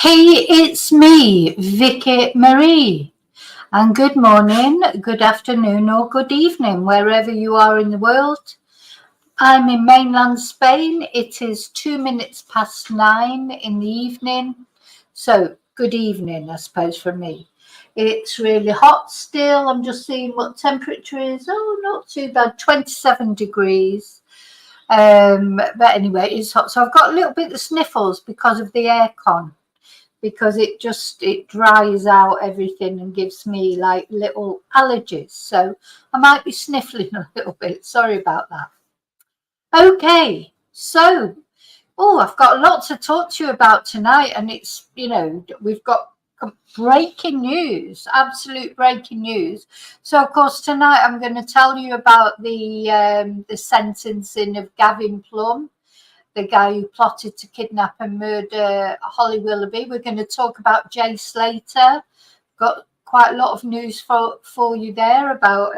Hey, it's me, Vicky Marie. And good morning, good afternoon, or good evening, wherever you are in the world. I'm in mainland Spain. It is 2 minutes past 9 in the evening. So, good evening, I suppose, for me. It's really hot still. I'm just seeing what temperature is. Oh, not too bad, 27 degrees. But anyway, it's hot. So I've got a little bit of sniffles because of the aircon, because it dries out everything and gives me like little allergies. So I might be sniffling a little bit. Sorry about that. Okay, so I've got a lot to talk to you about tonight, and it's, we've got breaking news, absolute breaking news. So of course tonight I'm going to tell you about the sentencing of Gavin Plumb, the guy who plotted to kidnap and murder Holly Willoughby. We're going to talk about Slater. Got quite a lot of news for you there about.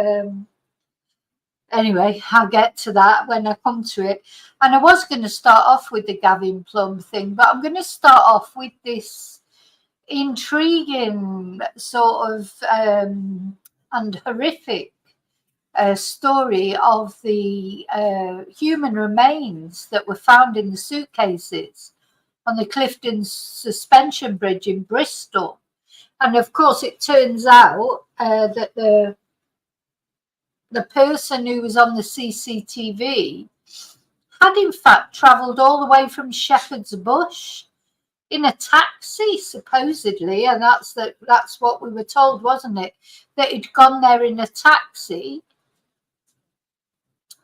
Anyway, I'll get to that when I come to it. And I was going to start off with the Gavin Plumb thing, but I'm going to start off with this intriguing sort of and horrific story of the human remains that were found in the suitcases on the Clifton suspension bridge in Bristol. And of course, it turns out that the person who was on the CCTV had in fact travelled all the way from Shepherd's Bush in a taxi, supposedly, and that's what we were told, wasn't it? That he'd gone there in a taxi,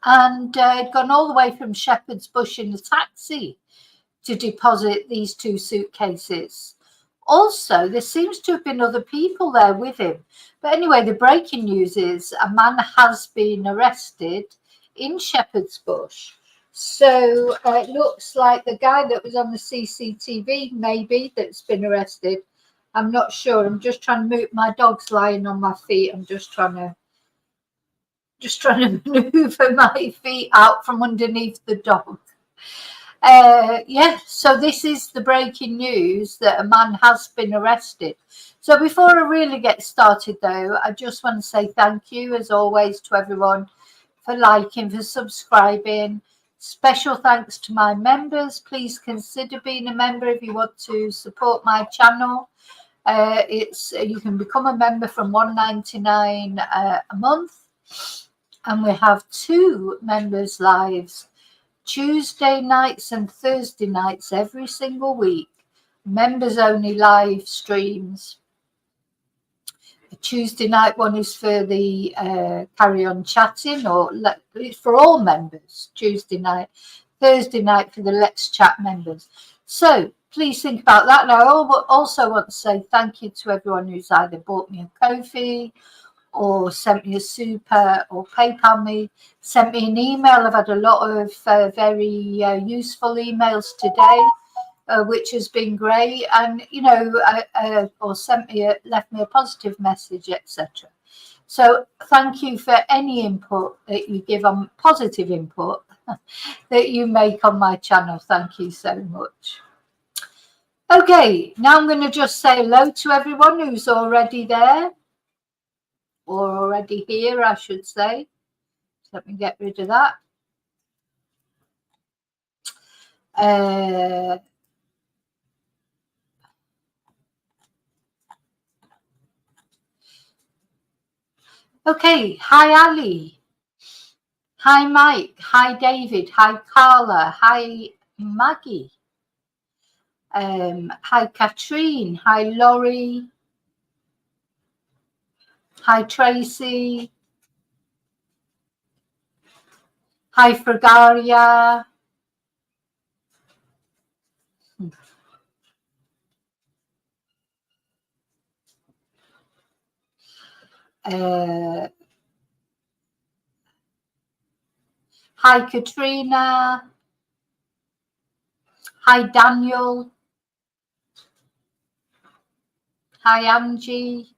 and he'd gone all the way from Shepherd's Bush in a taxi to deposit these two suitcases. Also, there seems to have been other people there with him. But anyway, the breaking news is a man has been arrested in Shepherd's Bush. So it looks like the guy that was on the CCTV, maybe, that's been arrested. I'm not sure. I'm just trying to move. My dog's lying on my feet. I'm just trying to maneuver my feet out from underneath the dog. So this is the breaking news that a man has been arrested. So before I really get started, though, I just want to say thank you, as always, to everyone for liking, for subscribing. Special thanks to my members. Please consider being a member if you want to support my channel. You can become a member from $1.99 a month, and we have 2 members lives Tuesday nights and Thursday nights every single week. Members only live streams. The Tuesday night one is for the carry on chatting, or it's for all members. Tuesday night, Thursday night for the Let's Chat members. So please think about that. And I also want to say thank you to everyone who's either bought me a Ko-fi, or sent me a super, or PayPal me, sent me an email. I've had a lot of very useful emails today, which has been great, and or left me a positive message, etc. So thank you for any input that you give, on positive input that you make on my channel. Thank you so much. Okay, now I'm going to just say hello to everyone who's already there, or already here, I should say. Let me get rid of that. Okay, hi Ali, hi Mike, hi David, hi Carla, hi Maggie, hi Katrine, hi Laurie, hi Tracy, hi Fragaria. Hi Katrina, hi Daniel, hi Angie,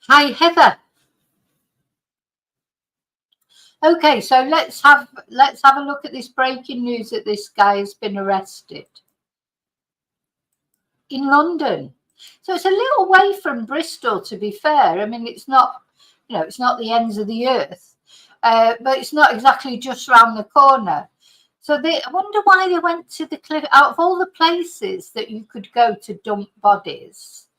hi Heather. Okay, so let's have a look at this breaking news that this guy has been arrested in London. So it's a little way from Bristol, to be fair. I mean, it's not, it's not the ends of the earth, but it's not exactly just round the corner. So I wonder why they went to the cliff. Out of all the places that you could go to dump bodies,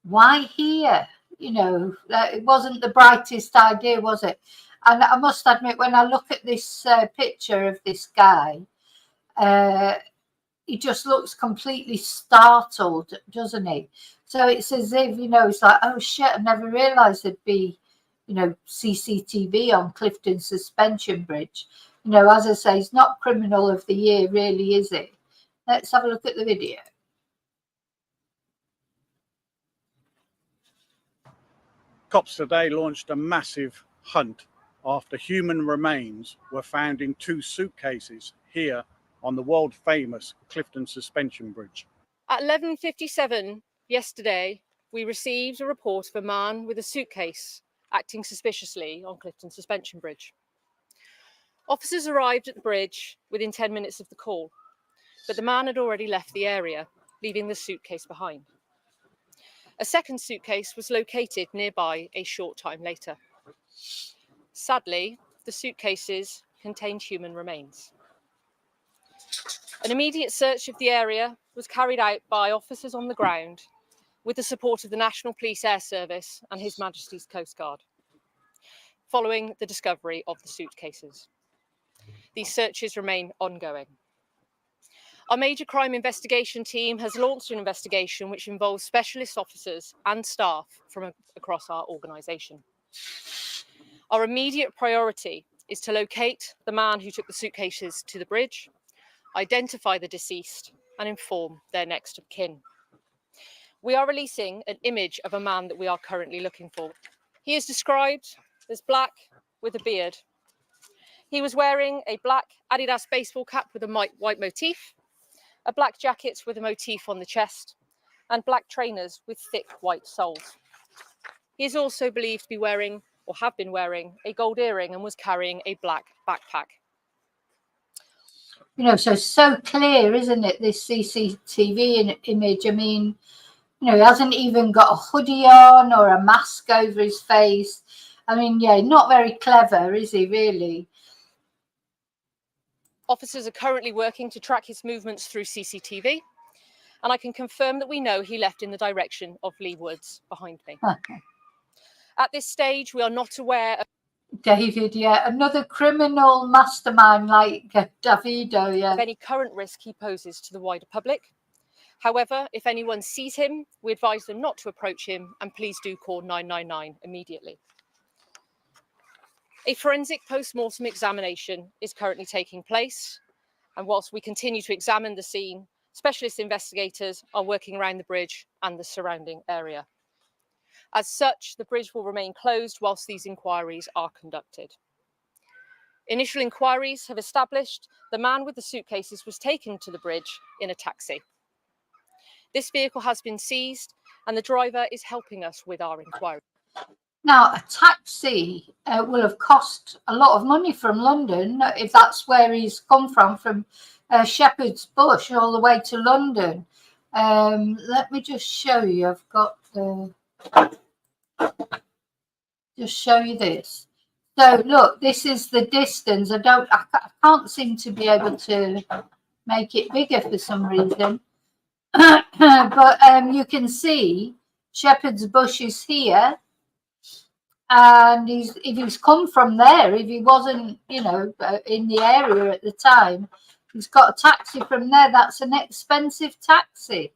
why here? It wasn't the brightest idea, was it? And I must admit, when I look at this picture of this guy, he just looks completely startled, doesn't he? So it's as if, it's like, oh shit, I never realised there'd be, CCTV on Clifton Suspension Bridge. As I say, it's not criminal of the year, really, is it? Let's have a look at the video. Cops today launched a massive hunt after human remains were found in 2 suitcases here on the world famous Clifton Suspension Bridge. At 11:57 yesterday, we received a report of a man with a suitcase acting suspiciously on Clifton Suspension Bridge. Officers arrived at the bridge within 10 minutes of the call, but the man had already left the area, leaving the suitcase behind. A second suitcase was located nearby a short time later. Sadly, the suitcases contained human remains. An immediate search of the area was carried out by officers on the ground with the support of the National Police Air Service and His Majesty's Coast Guard, following the discovery of the suitcases. These searches remain ongoing. Our major crime investigation team has launched an investigation which involves specialist officers and staff from across our organisation. Our immediate priority is to locate the man who took the suitcases to the bridge, identify the deceased, and inform their next of kin. We are releasing an image of a man that we are currently looking for. He is described as black with a beard. He was wearing a black Adidas baseball cap with a white motif, a black jacket with a motif on the chest, and black trainers with thick white soles. He is also believed to be wearing, or have been wearing, a gold earring and was carrying a black backpack. So clear, isn't it, this CCTV image? I mean, he hasn't even got a hoodie on or a mask over his face. I mean, yeah, not very clever, is he, really? Officers are currently working to track his movements through CCTV, and I can confirm that we know he left in the direction of Lee Woods behind me. At this stage, we are not aware of David, yeah, another criminal mastermind like Davido, yeah. of any current risk he poses to the wider public. However, if anyone sees him, we advise them not to approach him, and please do call 999 immediately. A forensic post-mortem examination is currently taking place, and whilst we continue to examine the scene, specialist investigators are working around the bridge and the surrounding area. As such, the bridge will remain closed whilst these inquiries are conducted. Initial inquiries have established the man with the suitcases was taken to the bridge in a taxi. This vehicle has been seized and the driver is helping us with our inquiry. Now, a taxi will have cost a lot of money from London, if that's where he's come from Shepherd's Bush all the way to London. Let me just show you. I've got the... Just show you this. So look, this is the distance. I can't seem to be able to make it bigger for some reason. But you can see Shepherd's Bush is here. And if he's come from there, if he wasn't, in the area at the time, he's got a taxi from there. That's an expensive taxi.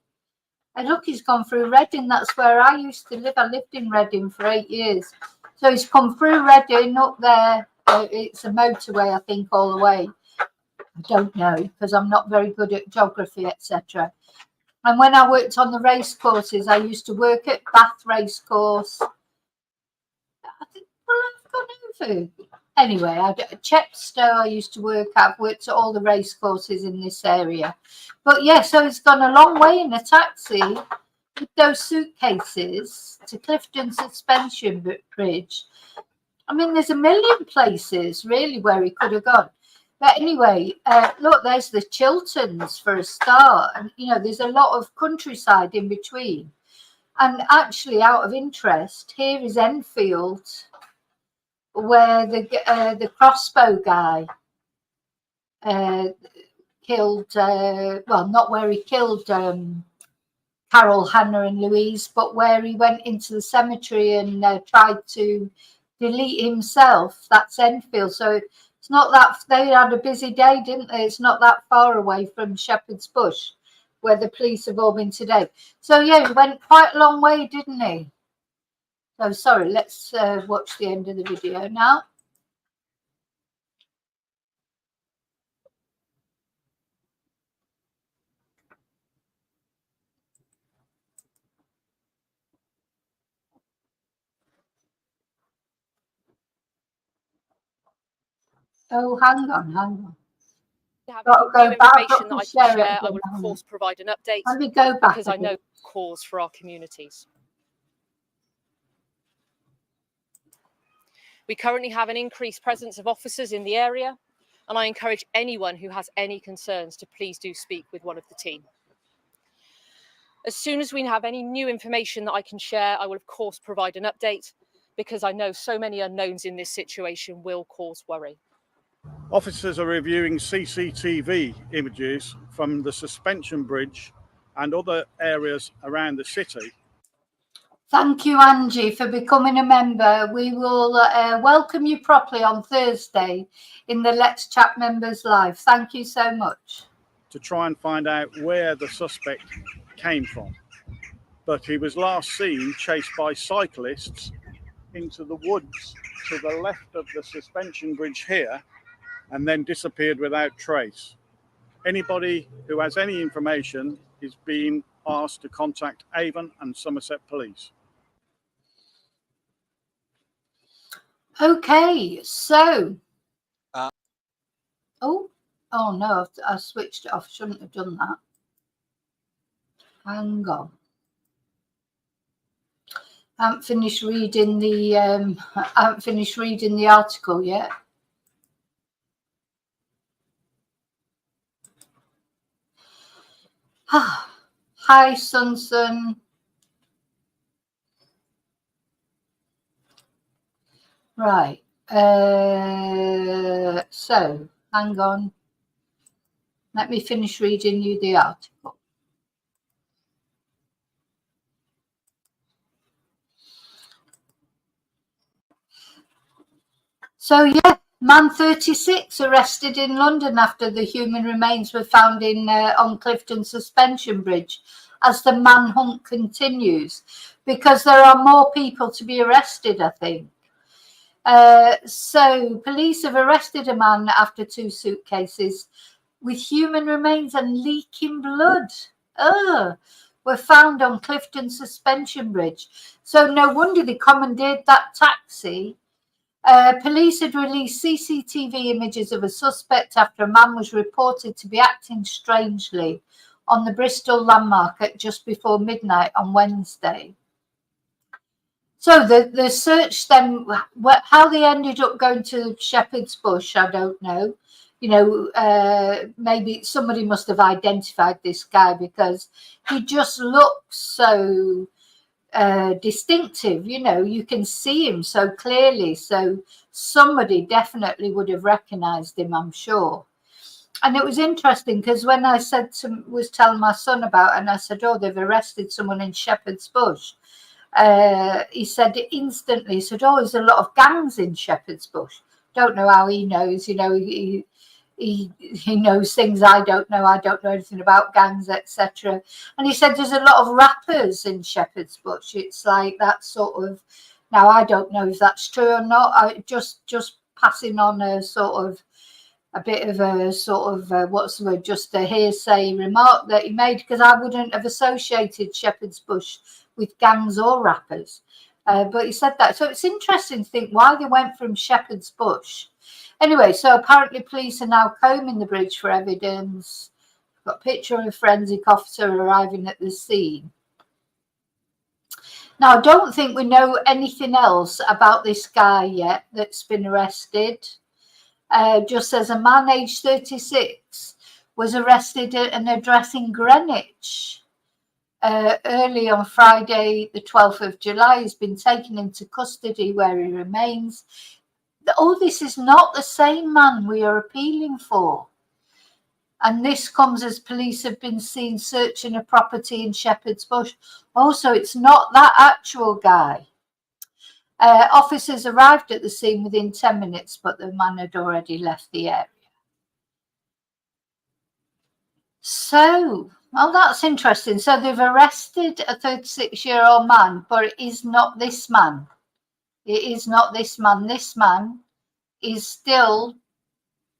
And look, he's gone through Reading. That's where I used to live. I lived in Reading for 8 years. So he's come through Reading up there. It's a motorway, I think, all the way. I don't know, because I'm not very good at geography, etc. And when I worked on the race courses, I used to work at Bath Racecourse. I've gone over. Anyway, Chepstow I used to work at. I've worked at all the race courses in this area. But yeah, so it's gone a long way in a taxi with those suitcases to Clifton Suspension Bridge. I mean, there's a million places really where he could have gone. But anyway, look, there's the Chilterns for a start. And, you know, there's a lot of countryside in between. And actually, out of interest, here is Enfield, where the crossbow guy killed, well, not where he killed Carol, Hannah and Louise, but where he went into the cemetery and tried to delete himself. That's Enfield. So it's not that, they had a busy day, didn't they? It's not that far away from Shepherd's Bush, where the police have all been today. So yeah, he went quite a long way, didn't he? So sorry, let's watch the end of the video now. Oh, hang on. Have Got to any go new back, information that I share can it share, I again, will of hang on. course provide an update Let me go back because I again. know cause for our communities. We currently have an increased presence of officers in the area, and I encourage anyone who has any concerns to please do speak with one of the team. As soon as we have any new information that I can share, I will of course provide an update because I know so many unknowns in this situation will cause worry. Officers are reviewing CCTV images from the suspension bridge and other areas around the city. Thank you, Angie, for becoming a member. We will welcome you properly on Thursday in the Let's Chat Members Live. Thank you so much. To try and find out where the suspect came from. But he was last seen chased by cyclists into the woods to the left of the suspension bridge here and then disappeared without trace. Anybody who has any information is being asked to contact Avon and Somerset Police. Okay, so oh no, I switched it off. Shouldn't have done that. Hang on. I haven't finished reading the article yet. Hi, Sunsun. Right. So hang on. Let me finish reading you the article. So yeah, man 36 arrested in London after the human remains were found on Clifton Suspension Bridge as the manhunt continues, because there are more people to be arrested, I think. So police have arrested a man after 2 suitcases with human remains and leaking blood were found on Clifton Suspension Bridge. So no wonder they commandeered that taxi. Police had released CCTV images of a suspect after a man was reported to be acting strangely on the Bristol landmark at just before midnight on Wednesday. So the search then, how they ended up going to Shepherd's Bush, I don't know. You know, maybe somebody must have identified this guy because he just looks so distinctive. You know, you can see him so clearly. So somebody definitely would have recognized him, I'm sure. And it was interesting because when I was telling my son about it, and I said, oh, they've arrested someone in Shepherd's Bush. He said instantly, he said, oh, there's a lot of gangs in Shepherd's Bush. Don't know how he knows, you know, he knows things I don't know anything about gangs, etc. And he said there's a lot of rappers in Shepherd's Bush. It's like that sort of, now I don't know if that's true or not. I just passing on a sort of a bit of a sort of what's the word, just a hearsay remark that he made, because I wouldn't have associated Shepherd's Bush with gangs or rappers. But he said that. So it's interesting to think why they went from Shepherd's Bush. Anyway, so apparently police are now combing the bridge for evidence. Got a picture of a forensic officer arriving at the scene. Now, I don't think we know anything else about this guy yet that's been arrested. Just says a man aged 36 was arrested at an address in Greenwich early on Friday, the 12th of July. He's been taken into custody where he remains. Oh, this is not the same man we are appealing for. And this comes as police have been seen searching a property in Shepherd's Bush. Also, it's not that actual guy. Officers arrived at the scene within 10 minutes, but the man had already left the area. So, well, that's interesting. So they've arrested a 36-year-old man, but it is not this man. It is not this man. This man is still,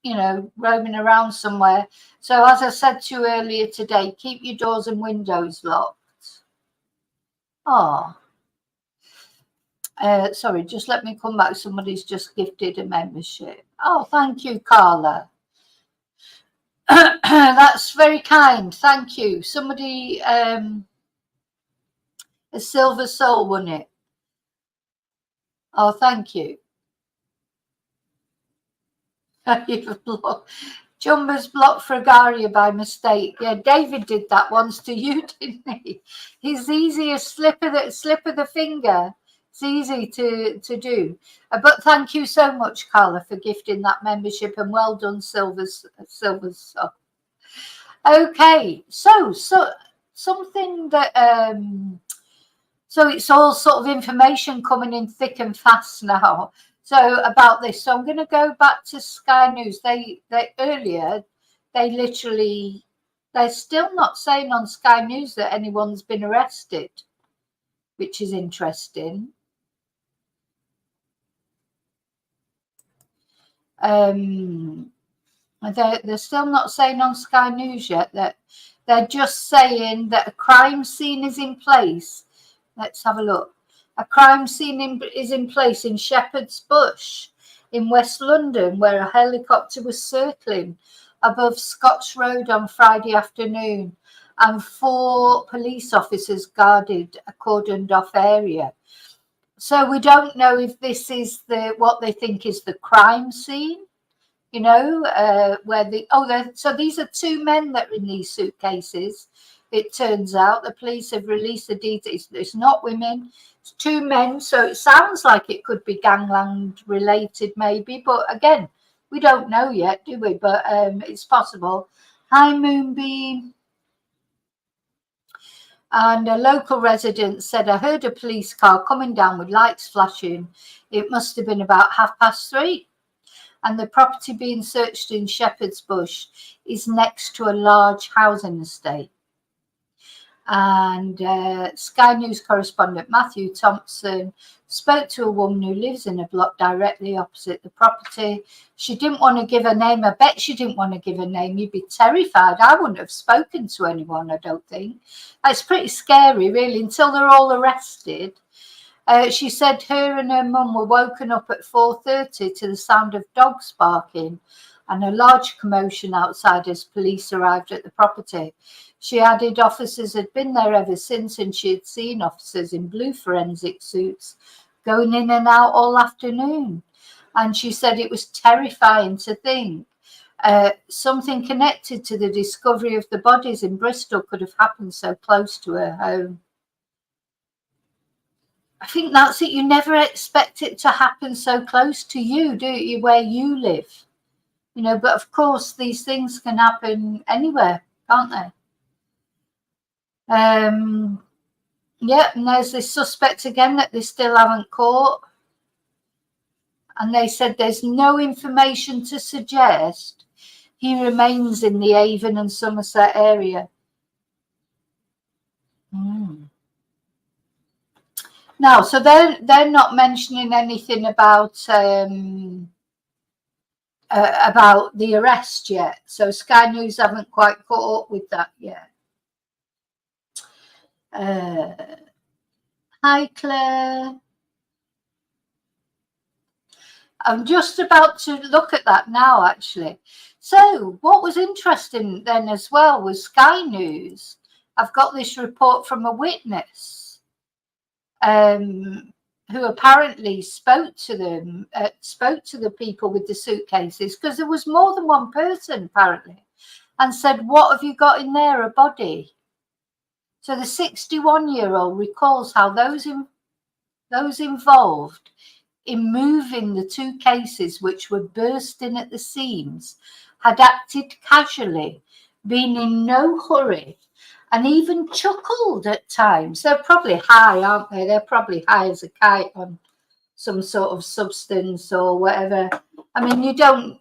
you know, roaming around somewhere. So as I said to you earlier today, keep your doors and windows locked. Oh, sorry, just let me come back. Somebody's just gifted a membership. Oh, thank you, Carla. That's very kind. Thank you. Somebody, a Silver Soul won it. Oh, thank you. Jumba's blocked Fragaria by mistake. Yeah, David did that once to you, didn't he? He's easy as slip of the finger. It's easy to do. But thank you so much, Carla, for gifting that membership, and well done, Silver Soul. Okay, so something that so it's all sort of information coming in thick and fast now. So about this, so I'm going to go back to Sky News. They earlier, they're still not saying on Sky News that anyone's been arrested, which is interesting. They're still not saying on Sky News yet that they're just saying that a crime scene is in place. Let's have a look. A crime scene is in place in Shepherd's Bush in West London, where a helicopter was circling above Scotch Road on Friday afternoon, and 4 police officers guarded a cordoned off area. So we don't know if this is what they think is the crime scene, you know, so these are 2 men that are in these suitcases. It turns out the police have released the details. It's not women. 2 men, so it sounds like it could be gangland related maybe, but again, we don't know yet, do we? But it's possible. Hi, Moonbeam. And a local resident said, I heard a police car coming down with lights flashing. It must have been about 3:30. And the property being searched in Shepherd's Bush is next to a large housing estate. And Sky News correspondent Matthew Thompson spoke to a woman who lives in a block directly opposite the property. She didn't want to give her name. I bet she didn't want to give her name. You'd be terrified. I wouldn't have spoken to anyone, I don't think. It's pretty scary, really, until they're all arrested. She said her and her mum were woken up at 4:30 to the sound of dogs barking and a large commotion outside as police arrived at the property. She added officers had been there ever since, and she had seen officers in blue forensic suits going in and out all afternoon. And she said it was terrifying to think something connected to the discovery of the bodies in Bristol could have happened so close to her home. I think that's it. You never expect it to happen so close to you, do you, where you live? You know, but of course these things can happen anywhere, can't they? Yeah, and there's this suspect again that they still haven't caught. And they said there's no information to suggest he remains in the Avon and Somerset area. Now, so they're not mentioning anything about the arrest yet. So Sky News haven't quite caught up with that yet. Hi, Claire. I'm just about to look at that now, actually. So what was interesting then as well was Sky News. I've got this report from a witness who apparently spoke to them, spoke to the people with the suitcases, because there was more than one person apparently, and said, "What have you got in there? A body?" So the 61-year-old recalls how those involved in moving the two cases, which were bursting at the seams, had acted casually, been in no hurry, and even chuckled at times. They're probably high, aren't they? They're probably high as a kite on some sort of substance or whatever. I mean, you don't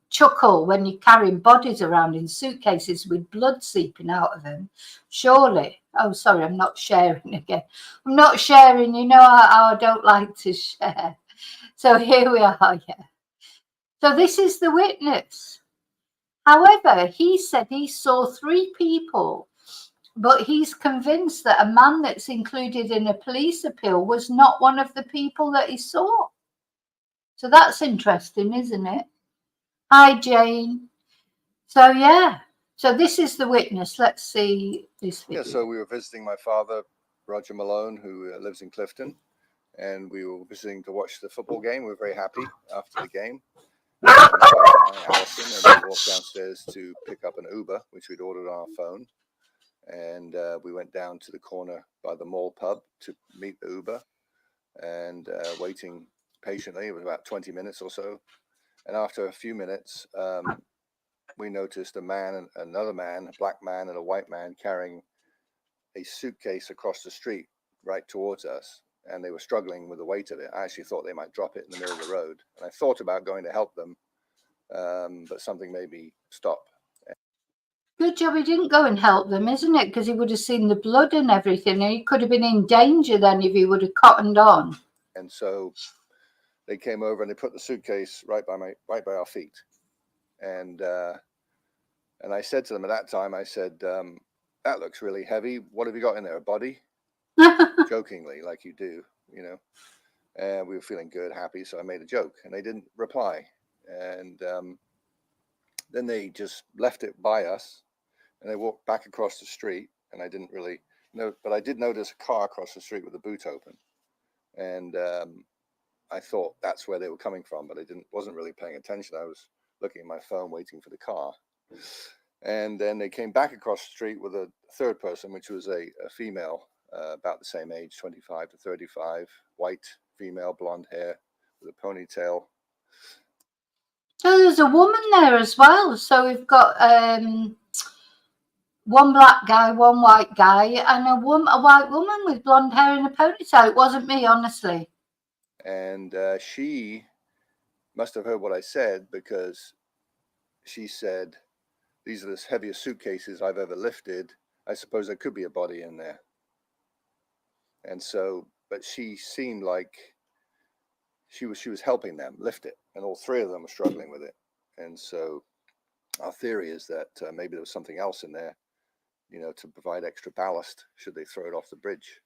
chuckle when you're carrying bodies around in suitcases with blood seeping out of them, surely. Oh, sorry, I'm not sharing again. I'm not sharing. You know how I don't like to share. So here we are, yeah. So this is the witness. However, he said he saw 3 people, but he's convinced that a man that's included in a police appeal was not one of the people that he saw. So that's interesting, isn't it? Hi, Jane. So, yeah. So this is the witness. Let's see this video. Yeah, so we were visiting my father, Roger Malone, who lives in Clifton, and we were visiting to watch the football game. We were very happy after the game. My wife and I, Alison, and we walked downstairs to pick up an Uber, which we'd ordered on our phone. And we went down to the corner by the mall pub to meet the Uber, and waiting patiently. It was about 20 minutes or so. And after a few minutes, we noticed a man, another man, a black man and a white man, carrying a suitcase across the street right towards us. And they were struggling with the weight of it. I actually thought they might drop it in the middle of the road. And I thought about going to help them, but something made me stop. Good job he didn't go and help them, isn't it? Because he would have seen the blood and everything, and he could have been in danger then if he would have cottoned on. And so they came over and they put the suitcase right by our feet. And I said to them at that time, I said, "That looks really heavy. What have you got in there? A body?" Jokingly, like you do, you know. And we were feeling good, happy, so I made a joke, and they didn't reply. And then they just left it by us, and they walked back across the street. And I didn't really know, but I did notice a car across the street with the boot open, and I thought that's where they were coming from, but I wasn't really paying attention. I was looking at my phone, waiting for the car. And then they came back across the street with a third person, which was a female, about the same age, 25 to 35, white female, blonde hair with a ponytail. So there's a woman there as well. So we've got one black guy, one white guy, and a white woman with blonde hair and a ponytail. It wasn't me, honestly. And she must have heard what I said, because she said, "These are the heaviest suitcases I've ever lifted. I suppose there could be a body in there." And so, but she seemed like she was helping them lift it, and all 3 of them were struggling with it. And so our theory is that maybe there was something else in there, you know, to provide extra ballast should they throw it off the bridge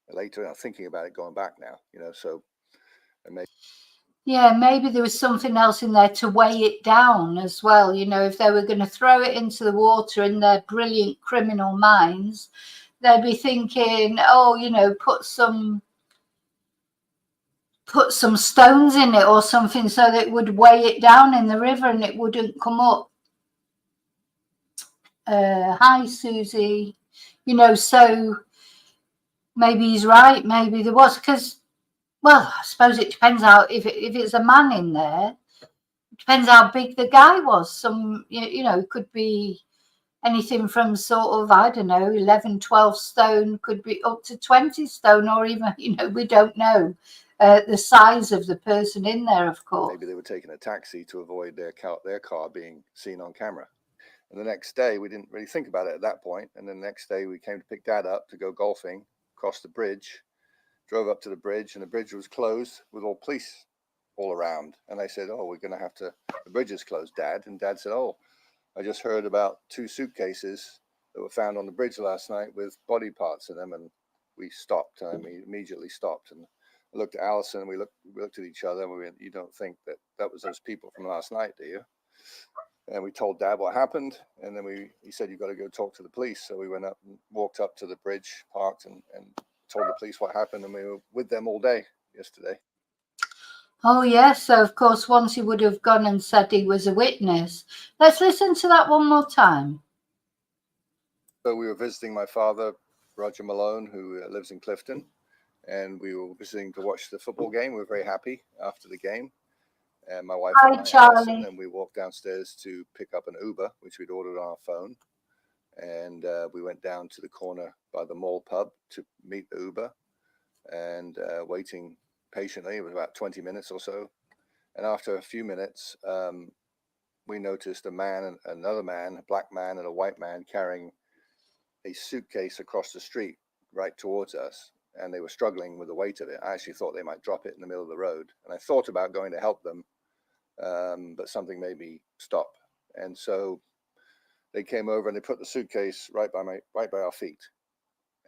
later. I'm thinking about it going back now, you know, so maybe there was something else in there to weigh it down as well. You know, if they were going to throw it into the water in their brilliant criminal minds, they'd be thinking, oh, you know, put some stones in it or something so that it would weigh it down in the river and it wouldn't come up. Hi, Susie. You know, so maybe he's right. Maybe there was, because, well, I suppose it depends how, if it's a man in there, it depends how big the guy was. Some, you know, could be anything from sort of, I don't know, 11, 12 stone, could be up to 20 stone, or even, you know, we don't know the size of the person in there, of course. Maybe they were taking a taxi to avoid their car being seen on camera. And the next day, we didn't really think about it at that point. And then the next day, we came to pick Dad up to go golfing, crossed the bridge, drove up to the bridge, and the bridge was closed with all police all around. And I said, "Oh, we're going to have to, the bridge is closed, Dad." And Dad said, "Oh, I just heard about 2 suitcases that were found on the bridge last night with body parts in them." And we stopped. I immediately stopped. And I looked at Alison, and we looked at each other, and we went, "You don't think that was those people from last night, do you?" And we told Dad what happened, and then he said, "You've got to go talk to the police." So we went up and walked up to the bridge, parked, and told the police what happened, and we were with them all day yesterday. Oh, yes. So, of course, once he would have gone and said he was a witness. Let's listen to that one more time. So we were visiting my father, Roger Malone, who lives in Clifton, and we were visiting to watch the football game. We were very happy after the game. And my wife Hi, and I, Charlie. Alison, and we walked downstairs to pick up an Uber, which we'd ordered on our phone. And we went down to the corner by the mall pub to meet the Uber, and waiting patiently. It was about 20 minutes or so. And after a few minutes, we noticed a man and another man, a black man and a white man, carrying a suitcase across the street right towards us. And they were struggling with the weight of it. I actually thought they might drop it in the middle of the road. And I thought about going to help them, but something made me stop. And so they came over and they put the suitcase right by our feet.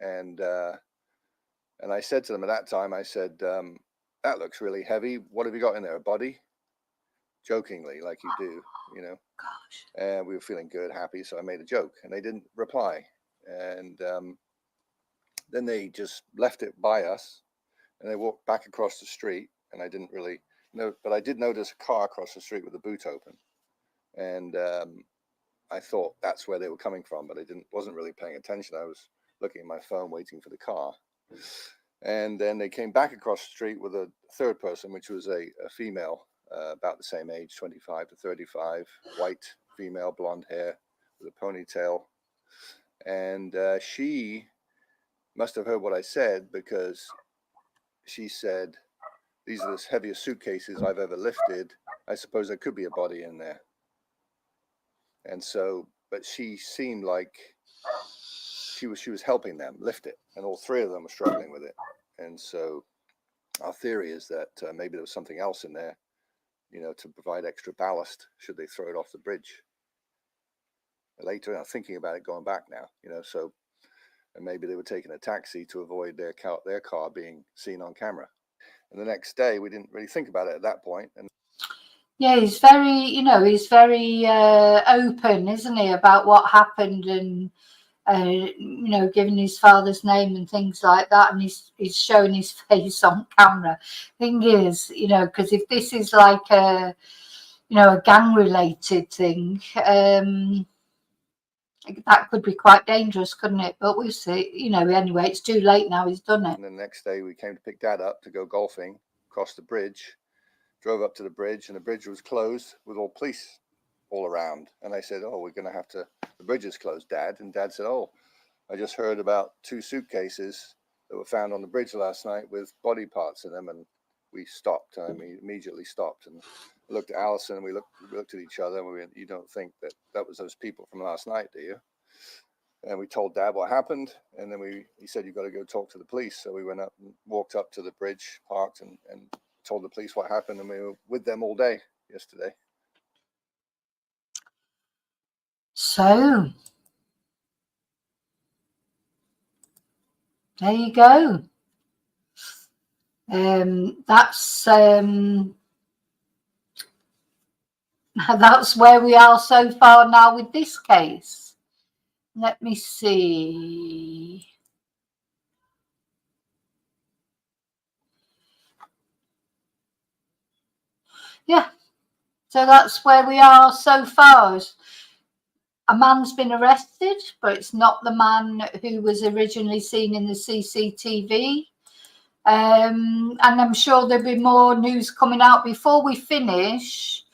And I said to them at that time, I said, that looks really heavy. What have you got in there? A body? Jokingly, like you do, you know. Gosh. And we were feeling good, happy. So I made a joke, and they didn't reply. And then they just left it by us, and they walked back across the street. And I didn't really know, but I did notice a car across the street with the boot open. And I thought that's where they were coming from, but I wasn't really paying attention. I was looking at my phone, waiting for the car. And then they came back across the street with a third person, which was a female, about the same age, 25 to 35, white female, blonde hair with a ponytail. And she must have heard what I said, because she said, these are the heaviest suitcases I've ever lifted. I suppose there could be a body in there. And so, but she seemed like she was helping them lift it, and all three of them were struggling with it. And so our theory is that maybe there was something else in there, you know, to provide extra ballast should they throw it off the bridge later. I'm thinking about it going back now, you know, so, and maybe they were taking a taxi to avoid their car being seen on camera. And the next day, we didn't really think about it at that point. And yeah, he's very open, isn't he, about what happened, and giving his father's name and things like that, and he's showing his face on camera. Thing is, because if this is like a gang related thing, that could be quite dangerous, couldn't it? But we'll see. Anyway, it's too late now. He's done it. And the next day we came to pick Dad up to go golfing, across the bridge, drove up to the bridge, and the bridge was closed with all police all around. And I said, oh, the bridge is closed, Dad. And Dad said, oh, I just heard about 2 suitcases that were found on the bridge last night with body parts in them. And we stopped. I immediately stopped and looked at Alison, and we looked at each other, and we went, you don't think that was those people from last night, do you? And we told Dad what happened, and then he said, you've got to go talk to the police. So we went up and walked up to the bridge, parked, and told the police what happened, and we were with them all day yesterday. So there you go. That's where we are so far now with this case. Let me see. Yeah, so that's where we are so far. A man's been arrested, but it's not the man who was originally seen in the CCTV. And I'm sure there'll be more news coming out before we finish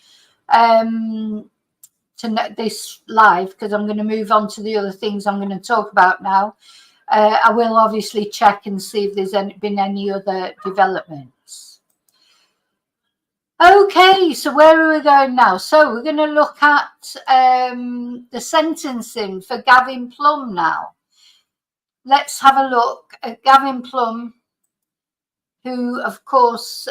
this live, because I'm going to move on to the other things I'm going to talk about now. I will obviously check and see if there's been any other developments. Okay, so where are we going now? So we're going to look at the sentencing for Gavin Plumb now. Let's have a look at Gavin Plumb, who, of course,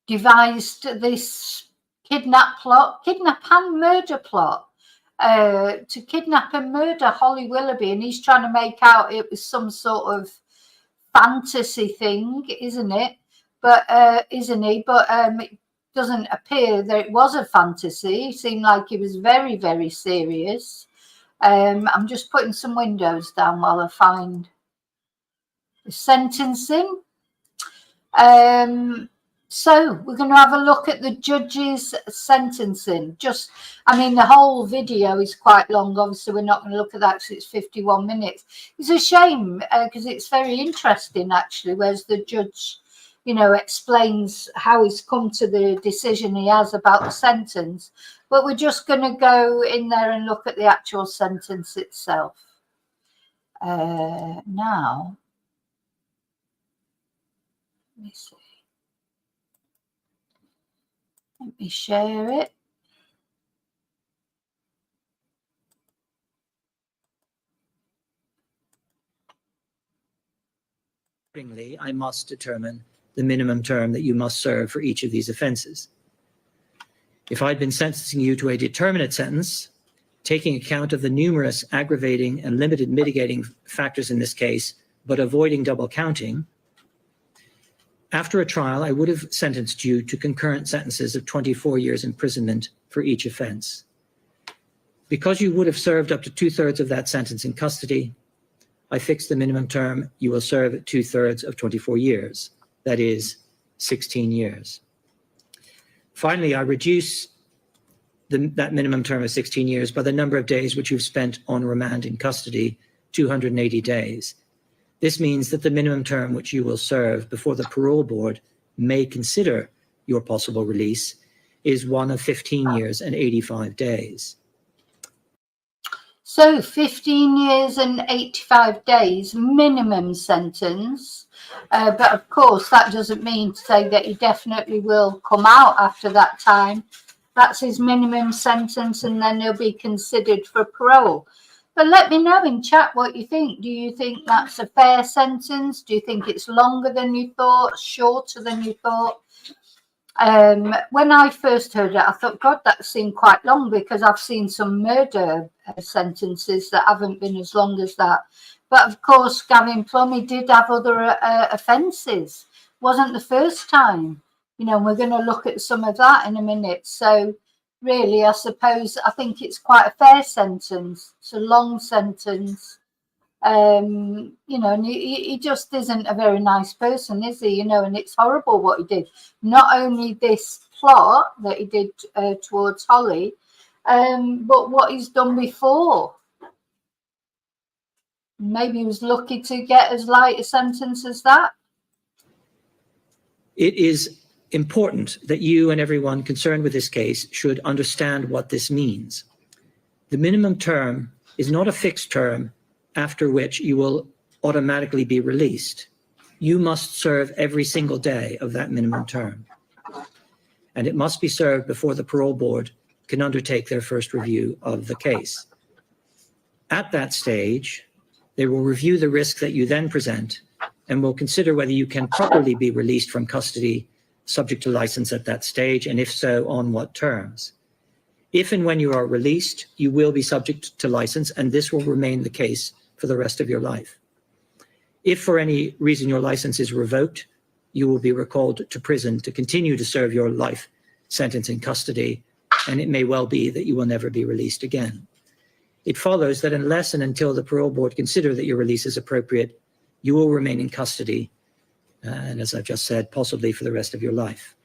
devised this kidnap and murder plot to kidnap and murder Holly Willoughby, and he's trying to make out it was some sort of fantasy thing, isn't it? But isn't he? But it doesn't appear that it was a fantasy. It seemed like he was very, very serious. I'm just putting some windows down while I find the sentencing. So we're going to have a look at the judge's sentencing. I mean, the whole video is quite long. Obviously, we're not going to look at that because it's 51 minutes. It's a shame because it's very interesting, actually, whereas the judge, you know, explains how he's come to the decision he has about the sentence. But we're just going to go in there and look at the actual sentence itself. Now, let me see. Let me share it. Accordingly, I must determine the minimum term that you must serve for each of these offences. If I'd been sentencing you to a determinate sentence, taking account of the numerous aggravating and limited mitigating factors in this case, but avoiding double counting, after a trial, I would have sentenced you to concurrent sentences of 24 years imprisonment for each offence. Because you would have served up to 2/3 of that sentence in custody, I fixed the minimum term you will serve at 2/3 of 24 years, that is 16 years. Finally, I reduce that minimum term of 16 years by the number of days which you've spent on remand in custody, 280 days. This means that the minimum term which you will serve before the parole board may consider your possible release is one of 15 years and 85 days. So 15 years and 85 days minimum sentence. But of course, that doesn't mean to say that he definitely will come out after that time. That's his minimum sentence, and then he'll be considered for parole. But let me know in chat what you think. Do you think that's a fair sentence? Do you think it's longer than you thought, shorter than you thought? When I first heard it, I thought, God, that seemed quite long, because I've seen some murder sentences that haven't been as long as that. But of course, Gavin Plumb, he did have other offences. Wasn't the first time. You know, we're going to look at some of that in a minute. So really, I suppose, I think it's quite a fair sentence. It's a long sentence. You know, and he just isn't a very nice person, is he? You know, and it's horrible what he did. Not only this plot that he did towards Holly, but what he's done before. Maybe he was lucky to get as light a sentence as that. It is important that you and everyone concerned with this case should understand what this means. The minimum term is not a fixed term after which you will automatically be released. You must serve every single day of that minimum term. And it must be served before the parole board can undertake their first review of the case. At that stage, they will review the risk that you then present and will consider whether you can properly be released from custody subject to license at that stage, and if so, on what terms. If and when you are released, you will be subject to license, and this will remain the case for the rest of your life. If for any reason your license is revoked, you will be recalled to prison to continue to serve your life sentence in custody, and it may well be that you will never be released again. It follows that unless and until the parole board consider that your release is appropriate, you will remain in custody, and as I've just said, possibly for the rest of your life.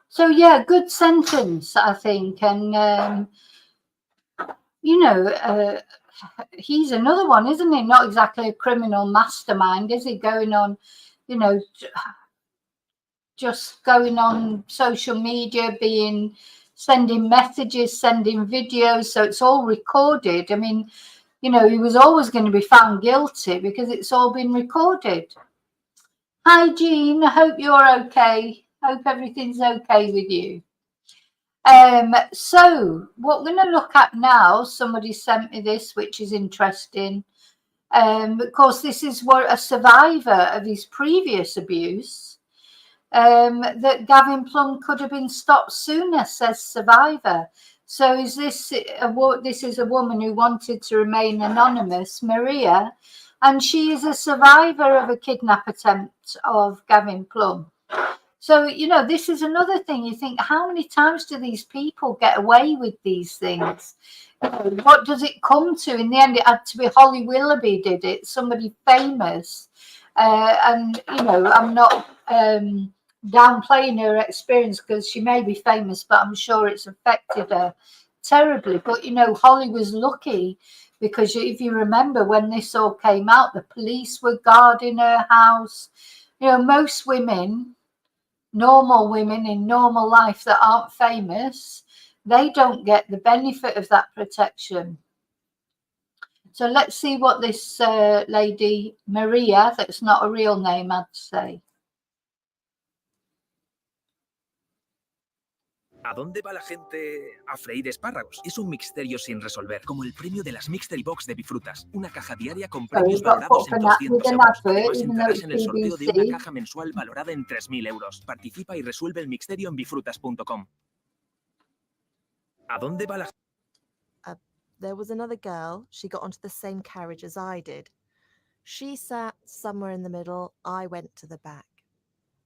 So yeah, good sentence, I think. And, you know, he's another one, isn't he? Not exactly a criminal mastermind, is he? Going on, you know, just going on social media, sending messages, sending videos. So it's all recorded. I mean, you know, he was always going to be found guilty because it's all been recorded. Hi, Jean. I hope you're okay. Hope everything's okay with you. So what we're going to look at now, somebody sent me this, which is interesting. Of course, this is what a survivor of his previous abuse, that Gavin Plumb could have been stopped sooner, says survivor. So is this is a woman who wanted to remain anonymous, Maria, and she is a survivor of a kidnap attempt of Gavin Plumb. So, you know, this is another thing. You think, how many times do these people get away with these things? You know, what does it come to? In the end, it had to be Holly Willoughby did it, somebody famous. And, you know, I'm not downplaying her experience because she may be famous, but I'm sure it's affected her terribly. But, you know, Holly was lucky because if you remember when this all came out, the police were guarding her house. You know, most women, normal women in normal life that aren't famous, they don't get the benefit of that protection. So let's see what this lady, Maria, that's not a real name, had to say. ¿A dónde va la gente a freír espárragos? Es un misterio sin resolver, como el premio de las Mystery Box de Bifrutas, una caja diaria con premios valorados en 200 euros. Además, entrarás en el sorteo de una caja mensual valorada en 3.000 euros. Participa y resuelve el misterio en bifrutas.com. ¿A dónde va la gente? There was another girl. She got onto the same carriage as I did. She sat somewhere in the middle. I went to the back.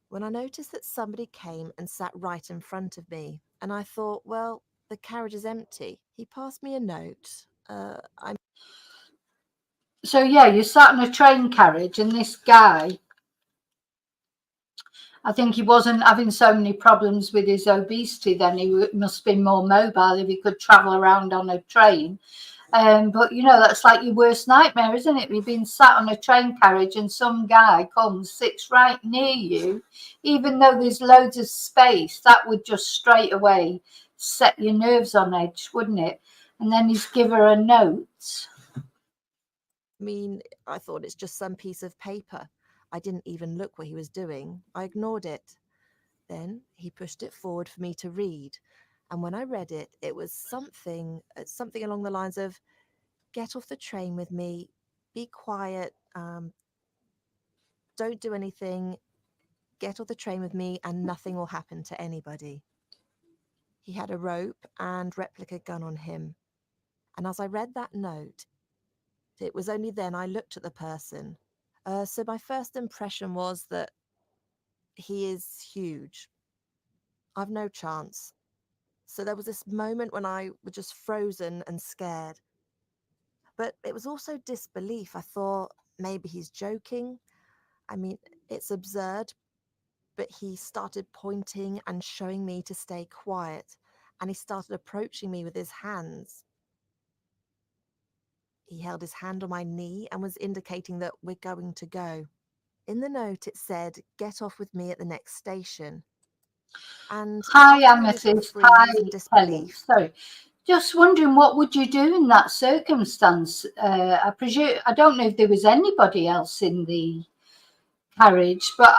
When I noticed that somebody came and sat right in front of me, and I thought, well, the carriage is empty. He passed me a note. So, yeah, you sat in a train carriage, and this guy, I think he wasn't having so many problems with his obesity then. He must have been more mobile if he could travel around on a train. But, you know, that's like your worst nightmare, isn't it? You've been sat on a train carriage and some guy comes, sits right near you, even though there's loads of space. That would just straight away set your nerves on edge, wouldn't it? And then he's give her a note. I mean, I thought it's just some piece of paper. I didn't even look what he was doing. I ignored it. Then he pushed it forward for me to read. And when I read it, it was something along the lines of, get off the train with me, be quiet, don't do anything, get off the train with me and nothing will happen to anybody. He had a rope and replica gun on him. And as I read that note, it was only then I looked at the person. So my first impression was that he is huge. I've no chance. So there was this moment when I was just frozen and scared. But it was also disbelief. I thought maybe he's joking. I mean, it's absurd. But he started pointing and showing me to stay quiet. And he started approaching me with his hands. He held his hand on my knee and was indicating that we're going to go. In the note, it said, get off with me at the next station. And hi, Amethyst. Hi, Kelly. Sorry. Just wondering, what would you do in that circumstance? I presume, I don't know if there was anybody else in the carriage, but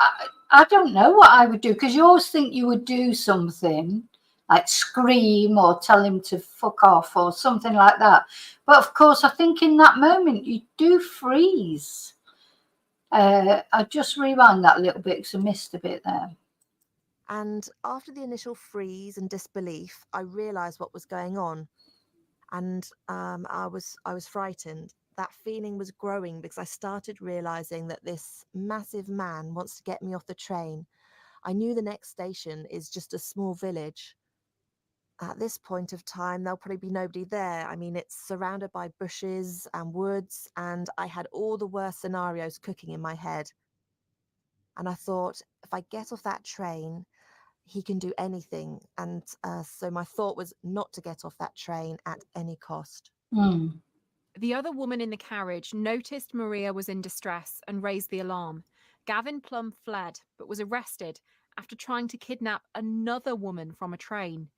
I don't know what I would do, because you always think you would do something like scream or tell him to fuck off or something like that. But of course, I think in that moment you do freeze. I'll just rewind that a little bit because I missed a bit there. And after the initial freeze and disbelief, I realized what was going on. And I was frightened. That feeling was growing because I started realizing that this massive man wants to get me off the train. I knew the next station is just a small village. At this point of time, there'll probably be nobody there. I mean, it's surrounded by bushes and woods, and I had all the worst scenarios cooking in my head. And I thought, if I get off that train, he can do anything. And so my thought was not to get off that train at any cost. Mm. The other woman in the carriage noticed Maria was in distress and raised the alarm. Gavin Plumb fled, but was arrested after trying to kidnap another woman from a train.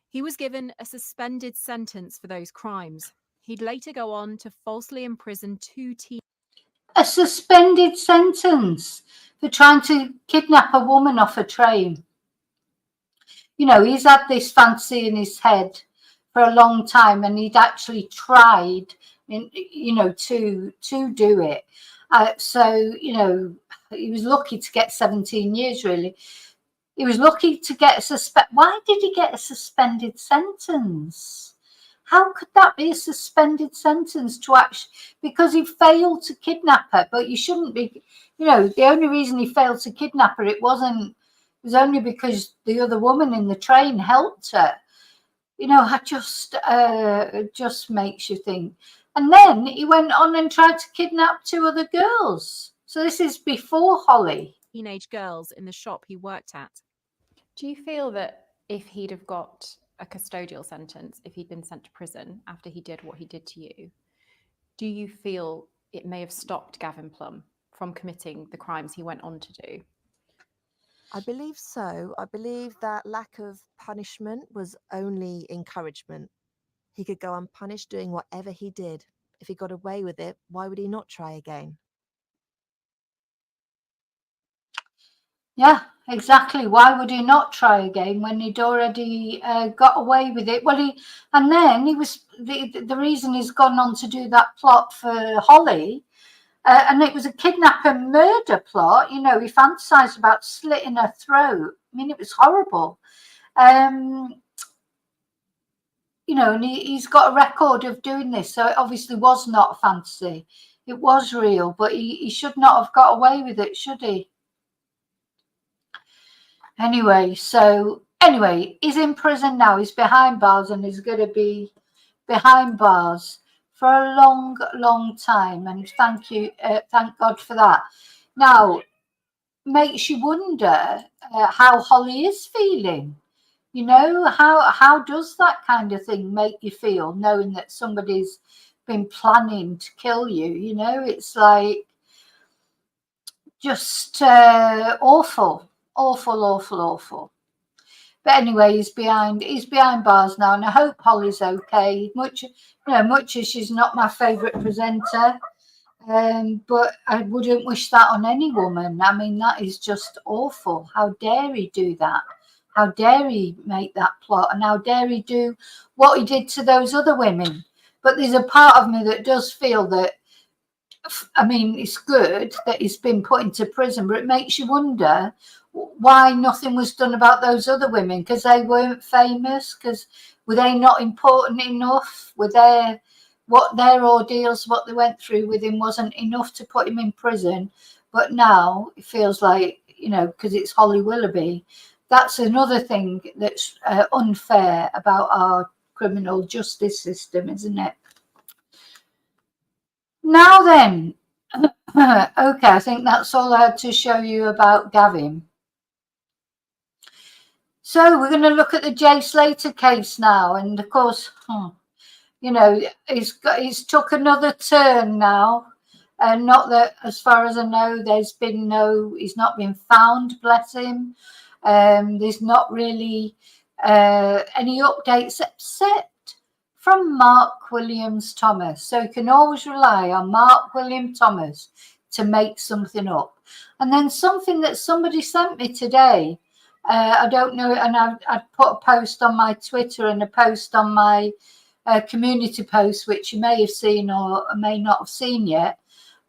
He was given a suspended sentence for those crimes. He'd later go on to falsely imprison 2 teenagers. A suspended sentence for trying to kidnap a woman off a train. You know, he's had this fancy in his head for a long time, and he'd actually tried, you know, to do it. So, you know, he was lucky to get 17 years, really. He was lucky to get Why did he get a suspended sentence? How could that be a suspended sentence to actually, because he failed to kidnap her? But you shouldn't be, you know, the only reason he failed to kidnap her, it wasn't It was only because the other woman in the train helped her. You know, I just makes you think. And then he went on and tried to kidnap 2 other girls. So this is before Holly. Teenage girls in the shop he worked at. Do you feel that if he'd have got a custodial sentence, if he'd been sent to prison after he did what he did to you, do you feel it may have stopped Gavin Plumb from committing the crimes he went on to do? I believe so. I believe that lack of punishment was only encouragement. He could go unpunished doing whatever he did. If he got away with it, why would he not try again? Yeah, exactly. Why would he not try again when he'd already got away with it? Well, the reason he's gone on to do that plot for Holly, and it was a kidnap and murder plot. You know, he fantasized about slitting her throat. I mean, it was horrible. You know, and he's got a record of doing this, so it obviously was not a fantasy. It was real, but he should not have got away with it, should he? Anyway, he's in prison now. He's behind bars, and he's going to be behind bars for a long, long time. And thank God for that. Now, makes you wonder how Holly is feeling. You know, how does that kind of thing make you feel, knowing that somebody's been planning to kill you? You know, it's like just awful. Awful. But anyway, he's behind bars now, and I hope Holly's okay. Much as she's not my favourite presenter, but I wouldn't wish that on any woman. I mean, that is just awful. How dare he do that? How dare he make that plot? And how dare he do what he did to those other women? But there's a part of me that does feel that, I mean, it's good that he's been put into prison, but it makes you wonder why nothing was done about those other women, because they weren't famous, because were they not important enough? Were their ordeals, what they went through with him wasn't enough to put him in prison? But now it feels like, you know, because it's Holly Willoughby, that's another thing that's unfair about our criminal justice system, isn't it? Now then, okay, I think that's all I had to show you about Gavin. So we're going to look at the Jay Slater case now, and of course, you know, he's took another turn now, and not that, as far as I know, he's not been found. Bless him. There's not really any updates except from Mark Williams Thomas. So you can always rely on Mark William Thomas to make something up. And then something that somebody sent me today, I don't know, and I put a post on my Twitter and a post on my community post, which you may have seen or may not have seen yet.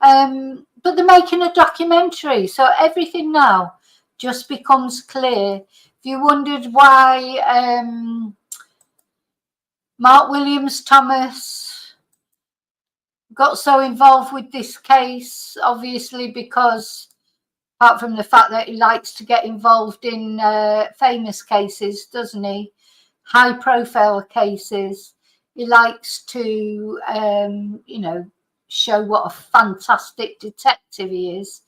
But they're making a documentary, so everything now just becomes clear. If you wondered why Mark Williams Thomas got so involved with this case, obviously because, apart from the fact that he likes to get involved in famous cases, doesn't he? High profile cases. He likes to, you know, show what a fantastic detective he is.